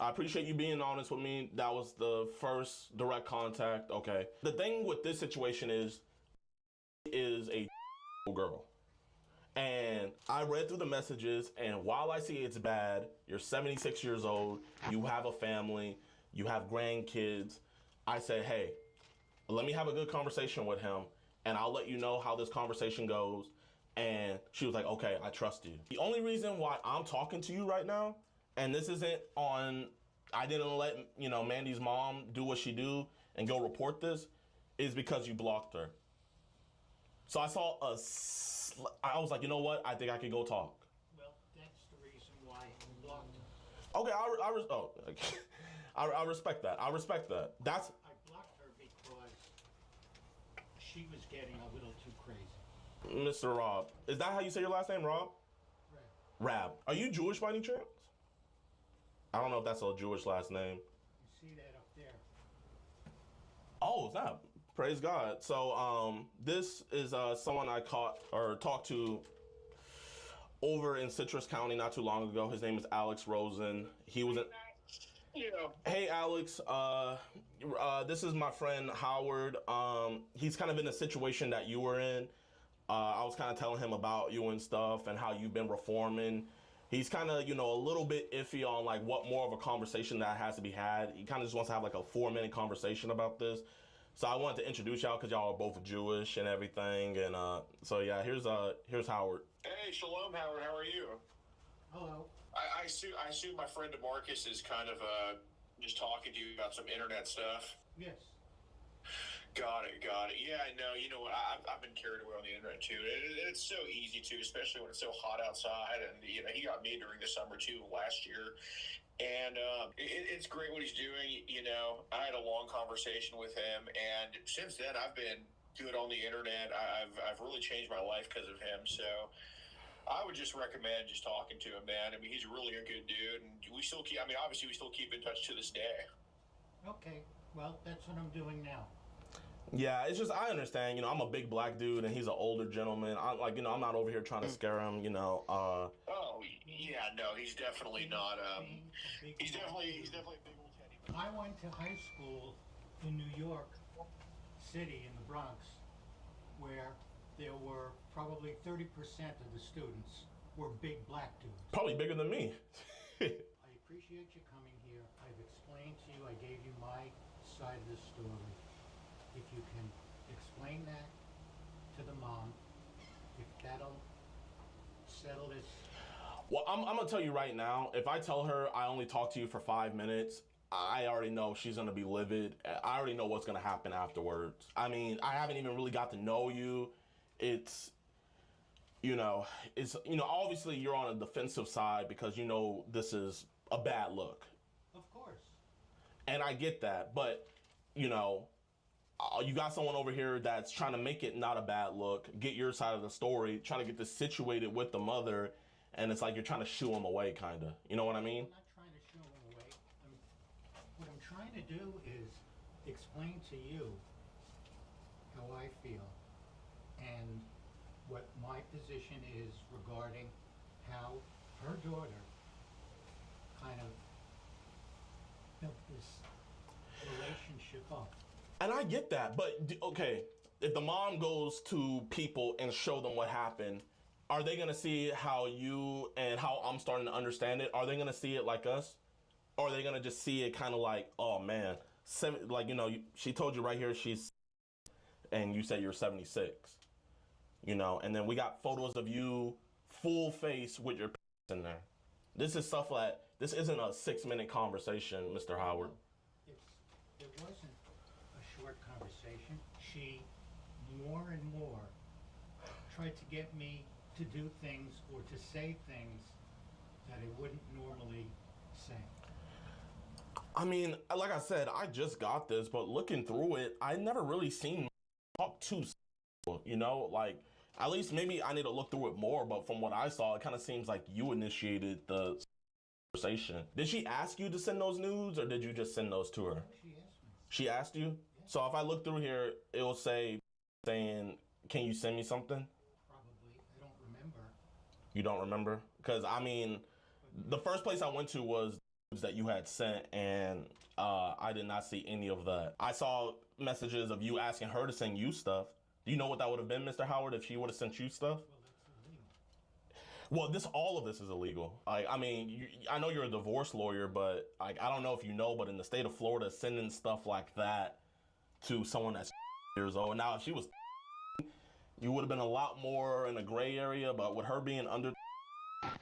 [SPEAKER 12] I appreciate you being honest with me. That was the first direct contact. Okay. The thing with this situation is a girl. And I read through the messages, and while I see it's bad, you're 76 years old, you have a family, you have grandkids, I say, hey, let me have a good conversation with him, and I'll let you know how this conversation goes. And she was like, okay, I trust you. The only reason why I'm talking to you right now, and this isn't on, I didn't let, you know, Mandy's mom do what she do and go report this, is because you blocked her. So I saw I was like, you know what? I think I could go talk.
[SPEAKER 13] Well, that's the reason why I blocked her.
[SPEAKER 12] Okay, I respect that. I respect that. That's.
[SPEAKER 13] I blocked her because she was getting a little too crazy.
[SPEAKER 12] Mr. Rob, is that how you say your last name, Rob? Rab. Are you Jewish by any chance? I don't know if that's a Jewish last name.
[SPEAKER 13] You see that up there?
[SPEAKER 12] Oh, is that? Praise God. So, this is someone I talked to over in Citrus County not too long ago. His name is Alex Rosen. He was Hey, Alex. This is my friend Howard. He's kind of in a situation that you were in. I was kind of telling him about you and stuff and how you've been reforming. He's kind of, you know, a little bit iffy on like what more of a conversation that has to be had. He kind of just wants to have like a 4-minute conversation about this. So I wanted to introduce y'all because y'all are both Jewish and everything. And so yeah, here's Howard.
[SPEAKER 18] Hey, Shalom, Howard. How are you?
[SPEAKER 13] Hello.
[SPEAKER 18] I assume my friend DeMarcus is kind of just talking to you about some internet stuff.
[SPEAKER 13] Yes.
[SPEAKER 18] Got it. Yeah, I know. You know what? I've been carried away on the internet too. It's so easy to, especially when it's so hot outside. And you know, he got me during the summer too last year. And it's great what he's doing. You know, I had a long conversation with him, and since then I've been good on the internet. I've really changed my life because of him. So I would just recommend just talking to him, man. I mean, he's really a good dude, and we still keep. I mean, obviously we still keep in touch to this day.
[SPEAKER 13] Okay. Well, that's what I'm doing now.
[SPEAKER 12] Yeah, it's just, I understand, you know, I'm a big black dude and he's an older gentleman. I'm like, you know, I'm not over here trying to scare him, you know.
[SPEAKER 18] Oh, yeah, no, he's definitely not, he's definitely a big old teddy.
[SPEAKER 13] I went to high school in New York City in the Bronx where there were probably 30% of the students were big black dudes.
[SPEAKER 12] Probably bigger than me.
[SPEAKER 13] I appreciate you coming here. I've explained to you, I gave you my side of the story. If you can explain that to the mom, if that'll settle this.
[SPEAKER 12] Well, I'm going to tell you right now, if I tell her I only talked to you for 5 minutes, I already know she's going to be livid. I already know what's going to happen afterwards. I mean, I haven't even really got to know you. It's, you know, obviously you're on a defensive side because you know this is a bad look.
[SPEAKER 13] Of course.
[SPEAKER 12] And I get that, but, you know, you got someone over here that's trying to make it not a bad look, get your side of the story, trying to get this situated with the mother, and it's like you're trying to shoo him away, kind of. You know what I mean?
[SPEAKER 13] I'm not trying to shoo him away. What I'm trying to do is explain to you how I feel and what my position is regarding how her daughter kind of Oh.
[SPEAKER 12] And I get that, but okay, if the mom goes to people and show them what happened, are they gonna see how you and how I'm starting to understand it? Are they gonna see it like us? Or are they gonna just see it kind of like, oh man, like, you know, she told you right here she's, and you said you're 76, you know, and then we got photos of you full face with your in there. This is stuff like, this isn't a 6-minute conversation, Mr. Howard.
[SPEAKER 13] It wasn't a short conversation. She more and more tried to get me to do things or to say things that I wouldn't normally say.
[SPEAKER 12] I mean, like I said, I just got this, but looking through it, I never really seen talk to, you know, like, at least maybe I need to look through it more, but from what I saw, it kind of seems like you initiated the conversation. Did she ask you to send those nudes, or did you just send those to her?
[SPEAKER 13] She asked me.
[SPEAKER 12] She asked you? Yeah. So if I look through here, it'll saying, can you send me something?
[SPEAKER 13] Probably. I don't remember.
[SPEAKER 12] You don't remember? Because, I mean, the first place I went to was that you had sent, and I did not see any of that. I saw messages of you asking her to send you stuff. Do you know what that would have been, Mr. Howard, if she would have sent you stuff? Well, all of this is illegal. I mean, I know you're a divorce lawyer, but I don't know if you know, but in the state of Florida, sending stuff like that to someone that's years old. Now, if she was, you would have been a lot more in a gray area, but with her being under,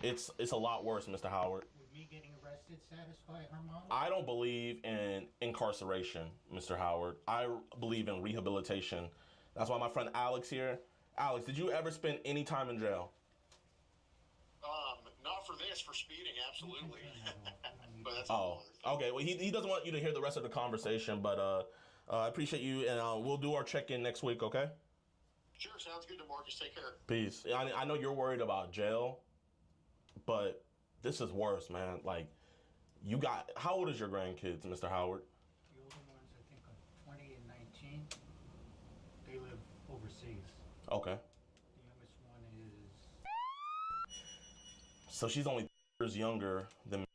[SPEAKER 12] it's a lot worse, Mr. Howard.
[SPEAKER 13] Would me getting arrested satisfy her mom?
[SPEAKER 12] I don't believe in incarceration, Mr. Howard. I believe in rehabilitation. That's why my friend Alex here. Alex, did you ever spend any time in jail?
[SPEAKER 18] Not for this, for speeding, absolutely. But that's
[SPEAKER 12] okay. Well, he doesn't want you to hear the rest of the conversation, but I appreciate you, and we'll do our check-in next week, okay?
[SPEAKER 18] Sure, sounds good, DeMarcus. Take care.
[SPEAKER 12] Peace. I know you're worried about jail, but this is worse, man. Like, how old is your grandkids, Mr. Howard?
[SPEAKER 13] The older ones, I think, are 20 and 19. They live overseas.
[SPEAKER 12] Okay.
[SPEAKER 13] The youngest one is...
[SPEAKER 12] So she's only years younger than me.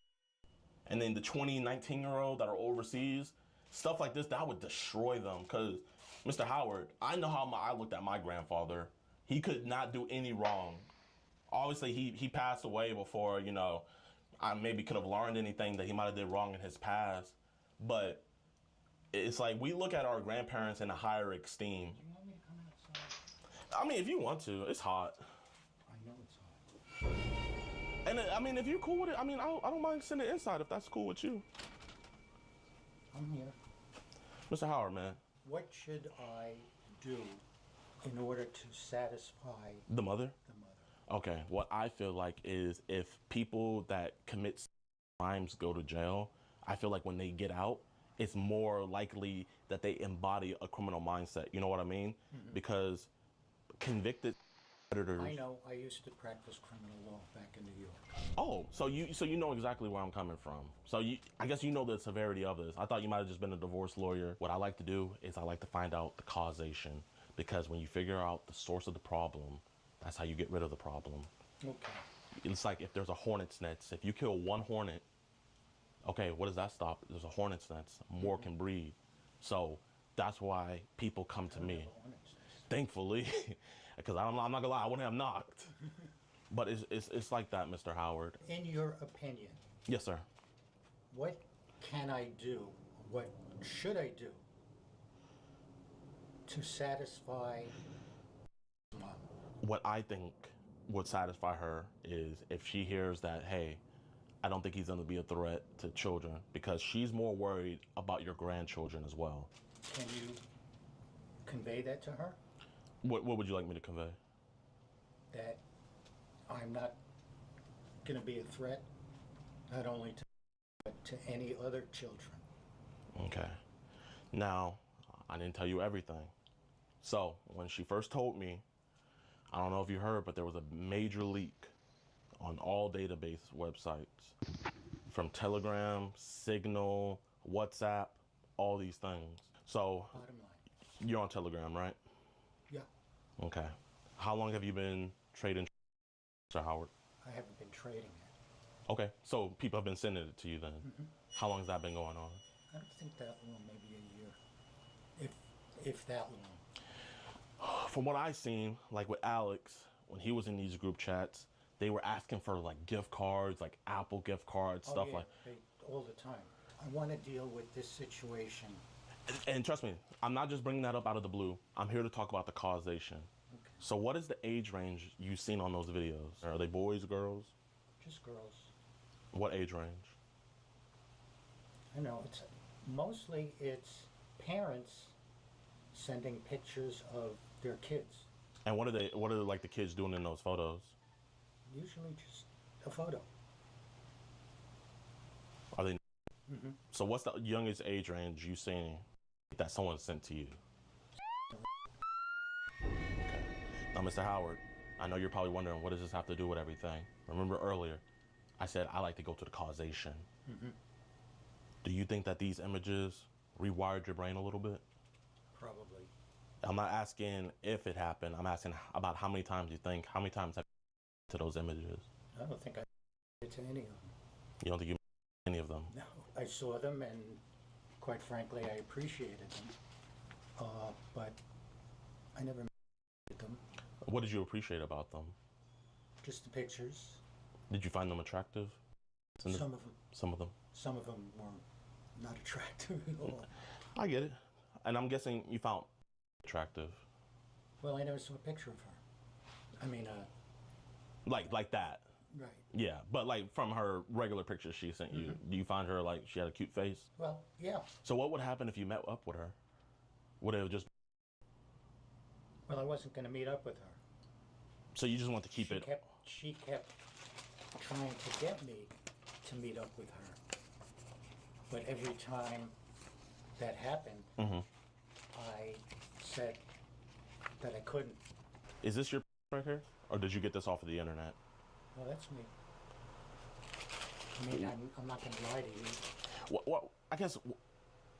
[SPEAKER 12] And then the 20, 19-year-old that are overseas, stuff like this, that would destroy them. Because, Mr. Howard, I know how I looked at my grandfather. He could not do any wrong. Obviously, he passed away before, you know, I maybe could have learned anything that he might have did wrong in his past. But it's like we look at our grandparents in a higher esteem.
[SPEAKER 13] Do you want me to come outside?
[SPEAKER 12] I mean, if you want to, it's hot.
[SPEAKER 13] I know it's hot.
[SPEAKER 12] And I mean, if you're cool with it, I mean, I don't mind sitting inside if that's cool with you.
[SPEAKER 13] I'm here.
[SPEAKER 12] Mr. Howard, man.
[SPEAKER 13] What should I do in order to satisfy
[SPEAKER 12] the mother?
[SPEAKER 13] The mother.
[SPEAKER 12] Okay, what I feel like is if people that commit crimes go to jail, I feel like when they get out, it's more likely that they embody a criminal mindset. You know what I mean? Mm-hmm. Because convicted predators.
[SPEAKER 13] I know. I used to practice criminal law back in New York.
[SPEAKER 12] Oh, so you know exactly where I'm coming from. So I guess you know the severity of this. I thought you might have just been a divorce lawyer. What I like to do is I like to find out the causation, because when you figure out the source of the problem, that's how you get rid of the problem.
[SPEAKER 13] Okay.
[SPEAKER 12] It's like if there's a hornet's nest. If you kill one hornet, okay, what does that stop? There's a hornet's nest. More can breed. So that's why people come to me. Thankfully, because I'm not gonna lie, I wouldn't have knocked. But it's like that, Mr. Howard.
[SPEAKER 13] In your opinion.
[SPEAKER 12] Yes, sir.
[SPEAKER 13] What can I do? What should I do to satisfy mom?
[SPEAKER 12] What I think would satisfy her is if she hears that, hey, I don't think he's going to be a threat to children, because she's more worried about your grandchildren as well.
[SPEAKER 13] Can you convey that to her?
[SPEAKER 12] What would you like me to convey?
[SPEAKER 13] That I'm not going to be a threat, not only to but to any other children.
[SPEAKER 12] Okay. Now, I didn't tell you everything. So, when she first told me, I don't know if you heard, but there was a major leak on all database websites, from Telegram, Signal, WhatsApp, all these things. So,
[SPEAKER 13] bottom line,
[SPEAKER 12] you're on Telegram, right?
[SPEAKER 13] Yeah.
[SPEAKER 12] Okay. How long have you been trading, Sir Howard?
[SPEAKER 13] I haven't been trading it.
[SPEAKER 12] Okay, so people have been sending it to you then. Mm-hmm. How long has that been going on?
[SPEAKER 13] I don't think that long, maybe a year. if that long.
[SPEAKER 12] From what I've seen, like with Alex, when he was in these group chats, they were asking for like gift cards, like Apple gift cards, stuff like.
[SPEAKER 13] All the time. I want to deal with this situation.
[SPEAKER 12] And trust me, I'm not just bringing that up out of the blue. I'm here to talk about the causation. Okay. So what is the age range you've seen on those videos? Are they boys or girls?
[SPEAKER 13] Just girls.
[SPEAKER 12] What age range?
[SPEAKER 13] I know, mostly it's parents sending pictures of their kids.
[SPEAKER 12] And what are like the kids doing in those photos?
[SPEAKER 13] Usually just a photo.
[SPEAKER 12] Are they?
[SPEAKER 13] Mm-hmm.
[SPEAKER 12] So what's the youngest age range you seen that someone sent to you? Okay. Now, Mr. Howard, I know you're probably wondering, what does this have to do with everything? Remember earlier, I said I like to go to the causation.
[SPEAKER 13] Mm-hmm.
[SPEAKER 12] Do you think that these images rewired your brain a little bit?
[SPEAKER 13] Probably.
[SPEAKER 12] I'm not asking if it happened. I'm asking about how many times you think, how many times have you to those images?
[SPEAKER 13] I don't think I did to any of them.
[SPEAKER 12] You don't think you any of them?
[SPEAKER 13] No, I saw them and quite frankly I appreciated them, but I never met them.
[SPEAKER 12] What did you appreciate about them?
[SPEAKER 13] Just the pictures.
[SPEAKER 12] Did you find them attractive?
[SPEAKER 13] Some of them.
[SPEAKER 12] Some of them?
[SPEAKER 13] Some of them were not attractive at all.
[SPEAKER 12] I get it. And I'm guessing you found attractive.
[SPEAKER 13] Well, I never saw a picture of her. I mean,
[SPEAKER 12] like that.
[SPEAKER 13] Right.
[SPEAKER 12] Yeah, but like from her regular pictures she sent you, do you find her like she had a cute face?
[SPEAKER 13] Well, yeah.
[SPEAKER 12] So what would happen if you met up with her? Would it have just...
[SPEAKER 13] Well, I wasn't going to meet up with her.
[SPEAKER 12] So you just want to keep it...
[SPEAKER 13] She kept trying to get me to meet up with her. But every time that happened, I said that I couldn't.
[SPEAKER 12] Is this your right here? Or did you get this off of the internet?
[SPEAKER 13] Well, that's me. I mean, I'm not going to lie to you.
[SPEAKER 12] What, I guess,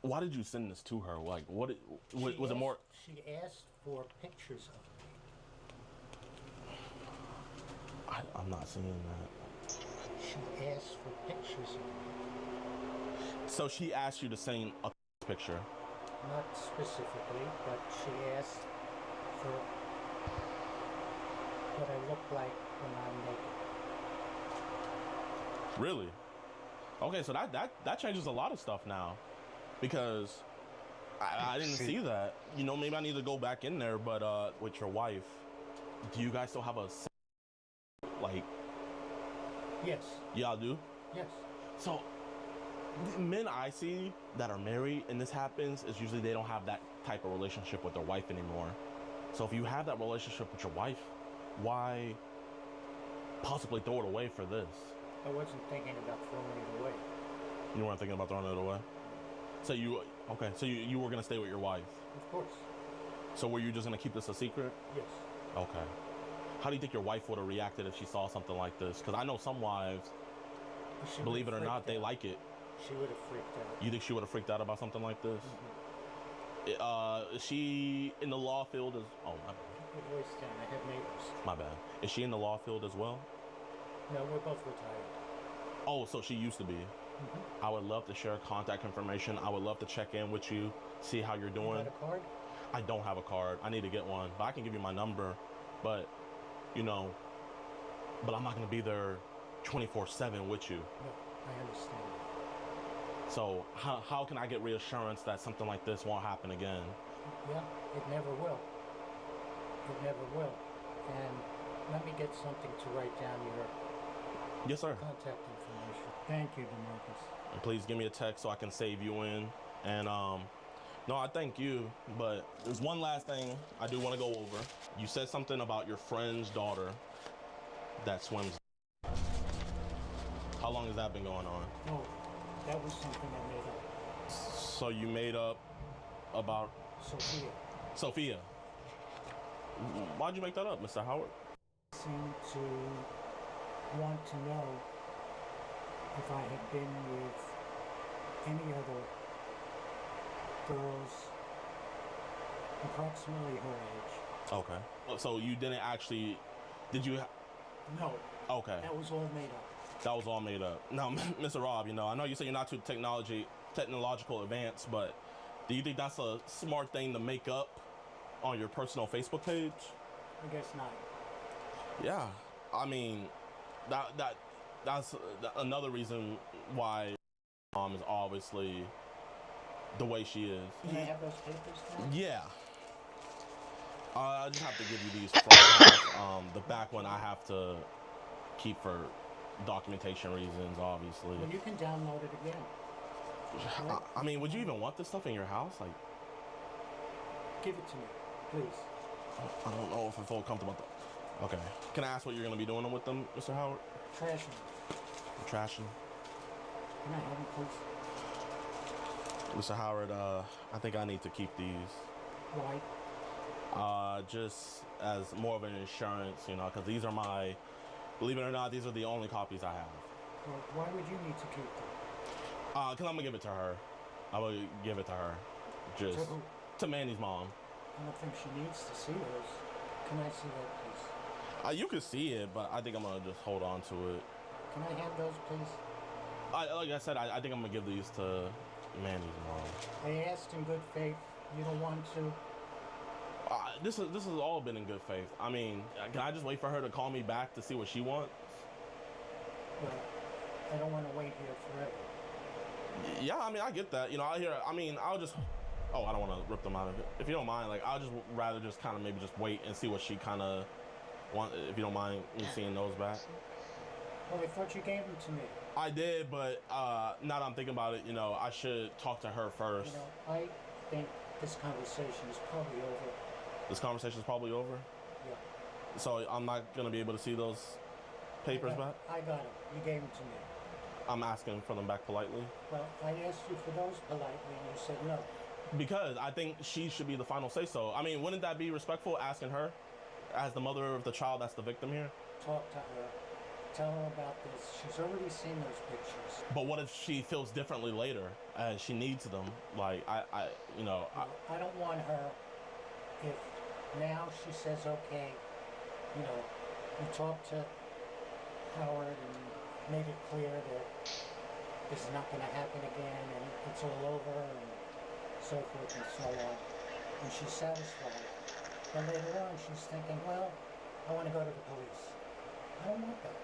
[SPEAKER 12] why did you send this to her? Like, was it more...
[SPEAKER 13] She asked for pictures of me.
[SPEAKER 12] I'm not seeing that.
[SPEAKER 13] She asked for pictures of me.
[SPEAKER 12] So she asked you to send a picture?
[SPEAKER 13] Not specifically, but she asked for what I look like when I'm naked.
[SPEAKER 12] Really? Okay, so that changes a lot of stuff now, because I didn't see that. You know, maybe I need to go back in there, but with your wife, do you guys still have a like?
[SPEAKER 13] Yes.
[SPEAKER 12] Y'all do?
[SPEAKER 13] Yes.
[SPEAKER 12] So men I see that are married and this happens is usually they don't have that type of relationship with their wife anymore. So if you have that relationship with your wife, why possibly throw it away for this?
[SPEAKER 13] I wasn't thinking about throwing it away.
[SPEAKER 12] You weren't thinking about throwing it away? So you were gonna stay with your wife?
[SPEAKER 13] Of course.
[SPEAKER 12] So were you just gonna keep this a secret?
[SPEAKER 13] Yes.
[SPEAKER 12] Okay. How do you think your wife would have reacted if she saw something like this? Because I know some wives, believe it or not, they like it.
[SPEAKER 13] She would have freaked out.
[SPEAKER 12] You think she would have freaked out about something like this? Is she in the law field as... Oh, my bad.
[SPEAKER 13] Keep your voice down. I have neighbors.
[SPEAKER 12] My bad. Is she in the law field as well?
[SPEAKER 13] No, we're both retired.
[SPEAKER 12] Oh, so she used to be. I would love to share contact information. I would love to check in with you, see how you're doing.
[SPEAKER 13] You got a card?
[SPEAKER 12] I don't have a card. I need to get one, but I can give you my number. But, you know, but I'm not going to be there 24/7 with you.
[SPEAKER 13] No, I understand.
[SPEAKER 12] So how can I get reassurance that something like this won't happen again?
[SPEAKER 13] Yeah, it never will. It never will. And let me get something to write down your
[SPEAKER 12] Yes, sir.
[SPEAKER 13] Contact information. Thank you, DeMarcus.
[SPEAKER 12] And please give me a text so I can save you in. And no, I thank you. But there's one last thing I do want to go over. You said something about your friend's daughter that swims. How long has that been going on?
[SPEAKER 13] Oh, that was something I made up.
[SPEAKER 12] So you made up about
[SPEAKER 13] Sophia.
[SPEAKER 12] Sophia. Why'd you make that up, Mr. Howard?
[SPEAKER 13] I seem to want to know if I had been with any other girls approximately her age.
[SPEAKER 12] Okay. So you didn't actually, did you?
[SPEAKER 13] No.
[SPEAKER 12] Okay.
[SPEAKER 13] That was all made up.
[SPEAKER 12] That was all made up. Now, Mr. Rob, you know, I know you say you're not too technological advanced, but Do you think that's a smart thing to make up on your personal Facebook page?
[SPEAKER 13] I guess not.
[SPEAKER 12] Yeah, I mean, that's another reason why mom is obviously the way she is.
[SPEAKER 13] Can I have those papers now?
[SPEAKER 12] Yeah. I just have to give you these front half. The back one I have to keep for documentation reasons, obviously.
[SPEAKER 13] Well, you can download it again.
[SPEAKER 12] I mean, would you even want this stuff in your house? Like,
[SPEAKER 13] give it to me, please.
[SPEAKER 12] I don't know if I feel comfortable. Okay. Can I ask what you're going to be doing with them, Mr. Howard?
[SPEAKER 13] Trashing.
[SPEAKER 12] Trashing.
[SPEAKER 13] Can I have them, please?
[SPEAKER 12] Mr. Howard, I think I need to keep these.
[SPEAKER 13] Why?
[SPEAKER 12] Just as more of an insurance, you know, because these are my, believe it or not, these are the only copies I have.
[SPEAKER 13] Well, why would you need to keep them?
[SPEAKER 12] Because I'm going to give it to her. I will give it to her. Just
[SPEAKER 13] To who?
[SPEAKER 12] to Mandy's mom.
[SPEAKER 13] I don't think she needs to see those. Can I see that, please?
[SPEAKER 12] You can see it, but I think I'm going to just hold on to it.
[SPEAKER 13] Can I have those, please?
[SPEAKER 12] Like I said, I think I'm going to give these to Mandy's mom.
[SPEAKER 13] I asked in good faith. You don't want to?
[SPEAKER 12] This has all been in good faith. I mean, can I just wait for her to call me back to see what she wants?
[SPEAKER 13] Well, I don't want to wait here forever.
[SPEAKER 12] Yeah, I mean, I get that. You know, I'll just... Oh, I don't want to rip them out of it. If you don't mind, like, I'll just rather just kind of maybe just wait and see what she kind of want. If you don't mind me seeing those back.
[SPEAKER 13] Well, I thought you gave them to me.
[SPEAKER 12] I did, but now that I'm thinking about it, you know, I should talk to her first.
[SPEAKER 13] You know, I think this conversation is probably over.
[SPEAKER 12] This conversation is probably over?
[SPEAKER 13] Yeah.
[SPEAKER 12] So I'm not going to be able to see those papers back?
[SPEAKER 13] I got them. You gave them to me.
[SPEAKER 12] I'm asking for them back politely?
[SPEAKER 13] Well, I asked you for those politely, and you said no.
[SPEAKER 12] Because I think she should be the final say-so. I mean, wouldn't that be respectful, asking her, as the mother of the child that's the victim here?
[SPEAKER 13] Talk to her. Tell her about this. She's already seen those pictures.
[SPEAKER 12] But what if she feels differently later, as she needs them? Like, I
[SPEAKER 13] I don't want her, if now she says, okay, you know, you talked to Howard and made it clear that this is not going to happen again and it's all over and so forth and so on. And she's satisfied. Then later on she's thinking, well, I want to go to the police. I don't want that.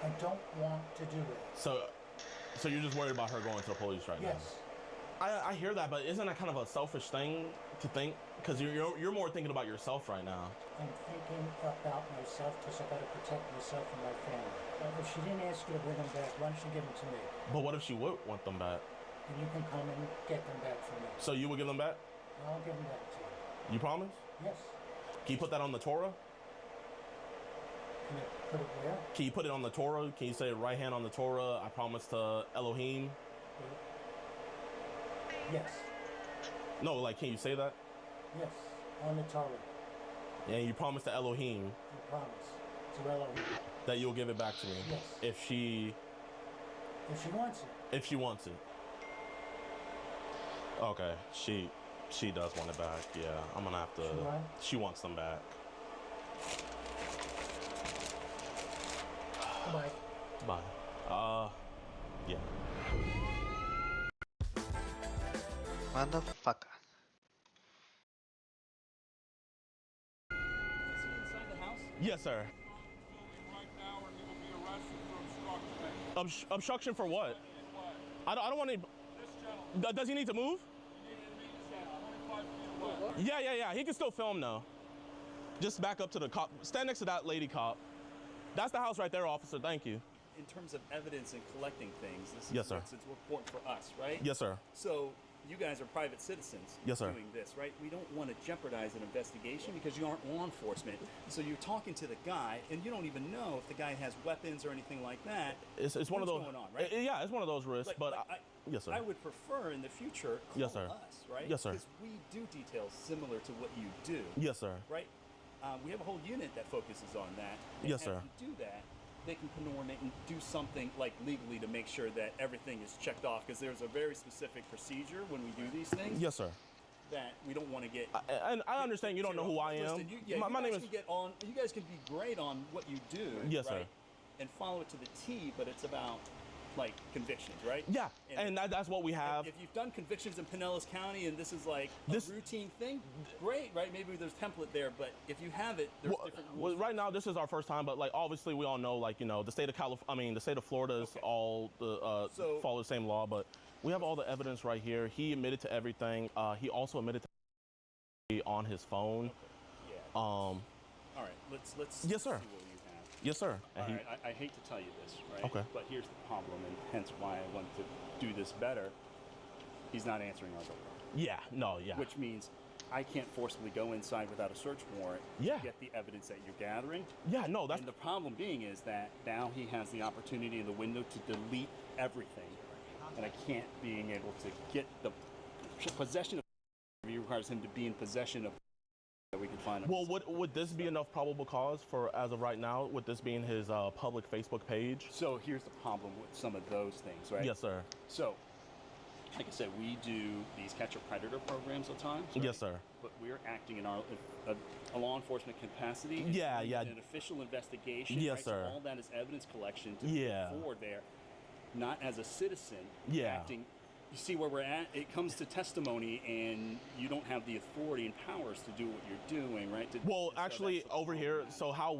[SPEAKER 13] I don't want to do it.
[SPEAKER 12] So you're just worried about her going to the police right now?
[SPEAKER 13] Yes.
[SPEAKER 12] I hear that, but isn't that kind of a selfish thing to think? Because you're more thinking about yourself right now.
[SPEAKER 13] I'm thinking about myself because I got to protect myself and my family. If she didn't ask you to bring them back, why don't you give them to me?
[SPEAKER 12] But what if she would want them back?
[SPEAKER 13] And you can come and get them back from me.
[SPEAKER 12] So you would give them back?
[SPEAKER 13] I'll give them back to you.
[SPEAKER 12] You promise?
[SPEAKER 13] Yes.
[SPEAKER 12] Can you put that on the Torah?
[SPEAKER 13] Can I put it where?
[SPEAKER 12] Can you put it on the Torah? Can you say right hand on the Torah, I promise to Elohim?
[SPEAKER 13] Yes.
[SPEAKER 12] No, like, can you say that?
[SPEAKER 13] Yes, on the Torah.
[SPEAKER 12] Yeah, you promise to Elohim.
[SPEAKER 13] You promise to Elohim.
[SPEAKER 12] That you'll give it back to me.
[SPEAKER 13] Yes.
[SPEAKER 12] If she
[SPEAKER 13] wants it.
[SPEAKER 12] If she wants it. Okay, she does want it back. Yeah, I'm gonna have to. She wants them back.
[SPEAKER 13] Bye.
[SPEAKER 12] Bye. Yeah.
[SPEAKER 1] Motherfucker.
[SPEAKER 12] Yes, sir. Obstruction for what? I don't want to. Does he need to move? Yeah. He can still film now. Just back up to the cop. Stand next to that lady cop. That's the house right there, officer. Thank you.
[SPEAKER 14] In terms of evidence and collecting things, this is
[SPEAKER 12] Yes, sir.
[SPEAKER 14] what's important for us, right?
[SPEAKER 12] Yes, sir.
[SPEAKER 14] So you guys are private citizens
[SPEAKER 12] Yes, sir.
[SPEAKER 14] doing this, right? We don't want to jeopardize an investigation because you aren't law enforcement. So you're talking to the guy, and you don't even know if the guy has weapons or anything like that.
[SPEAKER 12] It's one of those.
[SPEAKER 14] What's going on, right?
[SPEAKER 12] Yeah, it's one of those risks. Yes, sir.
[SPEAKER 14] I would prefer in the future call
[SPEAKER 12] Yes, sir.
[SPEAKER 14] us, right?
[SPEAKER 12] Yes, sir.
[SPEAKER 14] Because we do details similar to what you do.
[SPEAKER 12] Yes, sir.
[SPEAKER 14] Right? We have a whole unit that focuses on that. And
[SPEAKER 12] Yes, sir.
[SPEAKER 14] As you do that, they can coordinate and do something like legally to make sure that everything is checked off, because there's a very specific procedure when we do these things.
[SPEAKER 12] Yes, sir.
[SPEAKER 14] That we don't want to get.
[SPEAKER 12] And I understand you don't know who I am.
[SPEAKER 14] Listen,
[SPEAKER 12] My name is.
[SPEAKER 14] You guys can be great on what you do.
[SPEAKER 12] Yes,
[SPEAKER 14] right?
[SPEAKER 12] sir.
[SPEAKER 14] And follow it to the T, but it's about like convictions, right?
[SPEAKER 12] Yeah, and that's what we have.
[SPEAKER 14] If you've done convictions in Pinellas County and this is like a routine thing, great, right? Maybe there's template there, but if you have it, there's different rules.
[SPEAKER 12] Well, right now this is our first time, but like obviously we all know, like, you know, the state of the state of Florida is all follow the same law, but we have all the evidence right here. He admitted to everything. He also admitted to on his phone.
[SPEAKER 14] Yeah.
[SPEAKER 12] All
[SPEAKER 14] right, let's
[SPEAKER 12] yes, sir.
[SPEAKER 14] see what you have.
[SPEAKER 12] Yes, sir.
[SPEAKER 14] All right, I hate to tell you this, right?
[SPEAKER 12] Okay.
[SPEAKER 14] But here's the problem, and hence why I want to do this better. He's not answering our door.
[SPEAKER 12] Yeah, no, yeah.
[SPEAKER 14] Which means I can't forcibly go inside without a search warrant to get the evidence that you're gathering.
[SPEAKER 12] Yeah, no, that's...
[SPEAKER 14] And the problem being is that now he has the opportunity in the window to delete everything, and I can't being able to get the possession of it requires him to be in possession of that we can find.
[SPEAKER 12] Well, would this be enough probable cause for, as of right now, with this being his public Facebook page?
[SPEAKER 14] So here's the problem with some of those things, right?
[SPEAKER 12] Yes, sir.
[SPEAKER 14] So, like I said, we do these catch-a-predator programs at times. Right?
[SPEAKER 12] Yes, sir.
[SPEAKER 14] But we're acting in a law enforcement capacity.
[SPEAKER 12] Yeah,
[SPEAKER 14] in an official investigation.
[SPEAKER 12] Yes,
[SPEAKER 14] right?
[SPEAKER 12] sir.
[SPEAKER 14] So all that is evidence collection to move forward there, not as a citizen acting. You see where we're at? It comes to testimony, and you don't have the authority and powers to do what you're doing, right?
[SPEAKER 12] Well, actually, over here, so how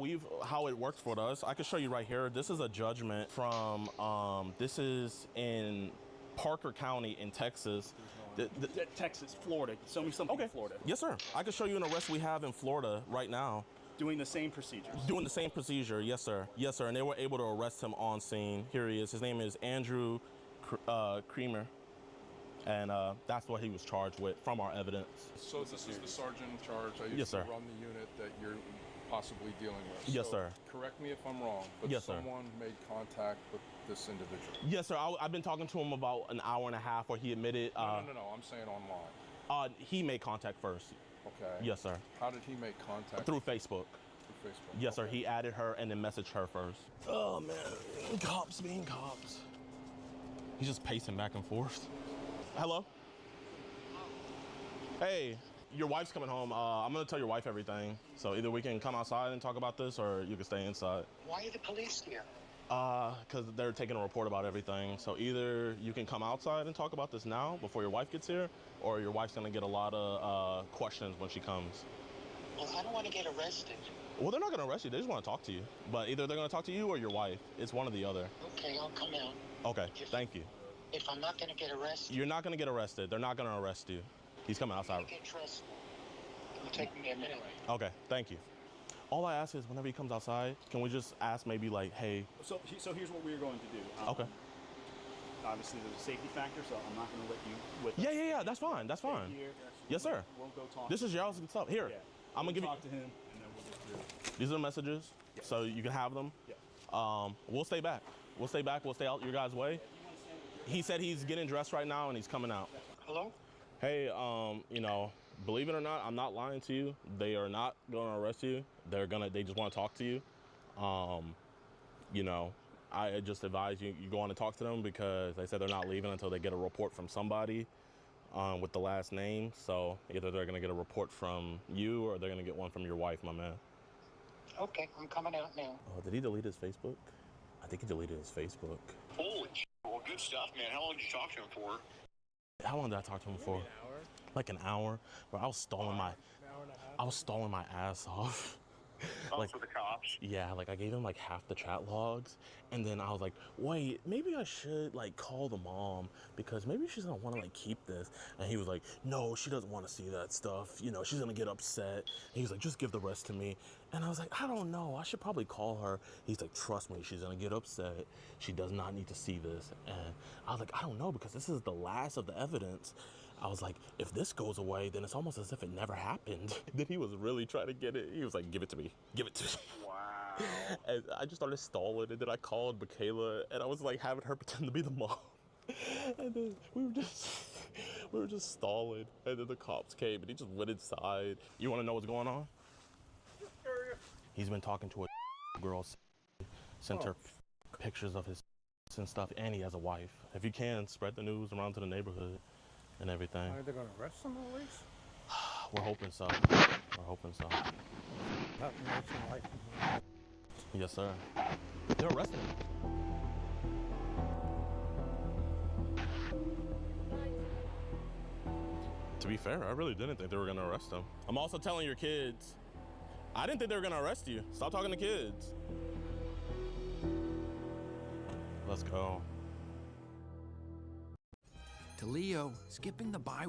[SPEAKER 12] it works for us, I can show you right here. This is a judgment from, this is in Parker County in Texas.
[SPEAKER 14] Texas, Florida. Show me something in Florida.
[SPEAKER 12] Yes, sir. I can show you an arrest we have in Florida right now.
[SPEAKER 14] Doing the same procedures.
[SPEAKER 12] Doing the same procedure, yes, sir. Yes, sir. And they were able to arrest him on scene. Here he is. His name is Andrew Creamer. And that's what he was charged with from our evidence.
[SPEAKER 19] So this is the sergeant in charge. I used to run the unit that you're possibly dealing with.
[SPEAKER 12] Yes,
[SPEAKER 19] so
[SPEAKER 12] sir.
[SPEAKER 19] Correct me if I'm wrong, but
[SPEAKER 12] yes,
[SPEAKER 19] someone made contact with this individual.
[SPEAKER 12] Yes, sir. I've been talking to him about an hour and a half where he admitted.
[SPEAKER 19] No. I'm saying online.
[SPEAKER 12] He made contact first.
[SPEAKER 19] Okay.
[SPEAKER 12] Yes, sir.
[SPEAKER 19] How did he make contact?
[SPEAKER 12] Through Facebook.
[SPEAKER 19] Through Facebook.
[SPEAKER 12] Yes, sir. He added her and then messaged her first. Oh, man. Cops being cops. He's just pacing back and forth. Hello? Hey, your wife's coming home. I'm going to tell your wife everything. So either we can come outside and talk about this, or you can stay inside.
[SPEAKER 20] Why are the police here?
[SPEAKER 12] Because they're taking a report about everything. So either you can come outside and talk about this now before your wife gets here, or your wife's going to get a lot of questions when she comes.
[SPEAKER 20] Well, I don't want to get arrested.
[SPEAKER 12] Well, they're not going to arrest you. They just want to talk to you. But either they're going to talk to you or your wife. It's one or the other.
[SPEAKER 20] Okay, I'll come out.
[SPEAKER 12] Okay, thank you.
[SPEAKER 20] If I'm not going to get arrested...
[SPEAKER 12] You're not going to get arrested. They're not going to arrest you. He's coming outside.
[SPEAKER 20] Get dressed. It'll take me a minute.
[SPEAKER 12] Okay, thank you. All I ask is whenever he comes outside, can we just ask maybe like, hey...
[SPEAKER 14] So here's what we're going to do.
[SPEAKER 12] Okay.
[SPEAKER 14] Obviously, there's a safety factor, so I'm not going to let you with
[SPEAKER 12] Yeah, that's fine. That's fine. Yes, sir.
[SPEAKER 14] We'll go talk.
[SPEAKER 12] This is your house and stuff. Here, I'm going to give you...
[SPEAKER 14] talk to him, and then we'll get through.
[SPEAKER 12] These are the messages, so you can have them.
[SPEAKER 14] Yeah.
[SPEAKER 12] We'll stay back. We'll stay back. We'll stay out your guys' way. He said he's getting dressed right now, and he's coming out.
[SPEAKER 20] Hello?
[SPEAKER 12] Hey, you know, believe it or not, I'm not lying to you. They are not going to arrest you. They just want to talk to you. You know, I just advise you go on and talk to them because they said they're not leaving until they get a report from somebody with the last name. So either they're going to get a report from you or they're going to get one from your wife, my man.
[SPEAKER 20] Okay, I'm coming out now.
[SPEAKER 12] Oh, did he delete his Facebook? I think he deleted his Facebook.
[SPEAKER 18] Holy shit. Well, good stuff, man. How long did you talk to him for?
[SPEAKER 12] How long did I talk to him for? Like an hour. Bro, I was stalling my ass off.
[SPEAKER 18] Like for the cops?
[SPEAKER 12] Yeah, like I gave him like half the chat logs, and then I was like, wait, maybe I should like call the mom because maybe she's gonna want to like keep this. And he was like, no, she doesn't want to see that stuff. You know, she's gonna get upset. And he was like, just give the rest to me. And I was like, I don't know. I should probably call her. He's like, trust me, she's gonna get upset. She does not need to see this. And I was like, I don't know because this is the last of the evidence. I was like, if this goes away, then it's almost as if it never happened. Then he was really trying to get it. He was like, give it to me. Give it to me.
[SPEAKER 18] Wow.
[SPEAKER 12] And I just started stalling, and then I called Michaela, and I was like having her pretend to be the mom. And then we were just stalling, and then the cops came, and he just went inside. You want to know what's going on? He's been talking to a girl, sent her pictures of his and stuff, and he has a wife. If you can, spread the news around to the neighborhood. And everything.
[SPEAKER 21] Are they going to arrest him at least?
[SPEAKER 12] We're hoping so. We're hoping so. Yes, sir. They're arresting him. To be fair, I really didn't think they were gonna arrest him. I'm also telling your kids, I didn't think they were gonna arrest you. Stop talking to kids. Let's go.
[SPEAKER 21] To Leo, skipping the bye.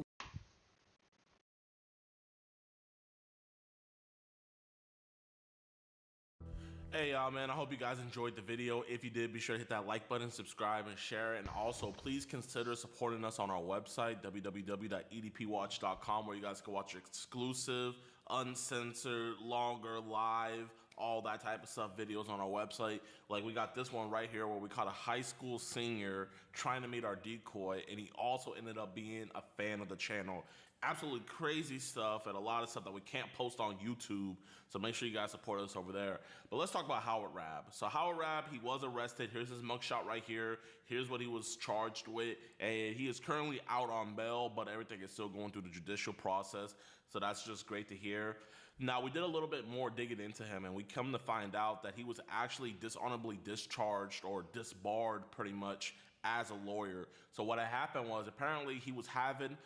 [SPEAKER 15] Hey y'all, man, I hope you guys enjoyed the video. If you did, be sure to hit that like button, subscribe, and share it. And also, please consider supporting us on our website, www.edpwatch.com, where you guys can watch exclusive, uncensored, longer, live, all that type of stuff videos on our website. Like, we got this one right here where we caught a high school senior trying to meet our decoy, and he also ended up being a fan of the channel. Absolutely crazy stuff, and a lot of stuff that we can't post on YouTube, so make sure you guys support us over there. But let's talk about Howard Rabb. So Howard Rabb, he was arrested. Here's his mugshot right here. Here's what he was charged with, and he is currently out on bail, but everything is still going through the judicial process, so that's just great to hear. Now, we did a little bit more digging into him, and we come to find out that he was actually dishonorably discharged or disbarred pretty much as a lawyer. So what had happened was, apparently he was having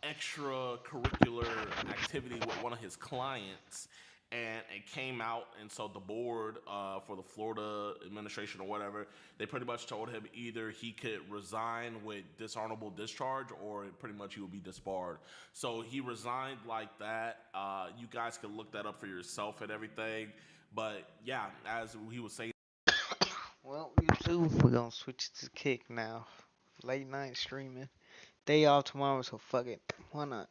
[SPEAKER 15] extracurricular activity with one of his clients, and it came out, and so the board for the Florida administration or whatever, they pretty much told him either he could resign with dishonorable discharge or pretty much he would be disbarred. So he resigned like that. You guys can look that up for yourself and everything, but yeah, as he was saying.
[SPEAKER 1] Well, YouTube, we're gonna switch to Kick now. Late night streaming. Day off tomorrow, so fuck it. Why not?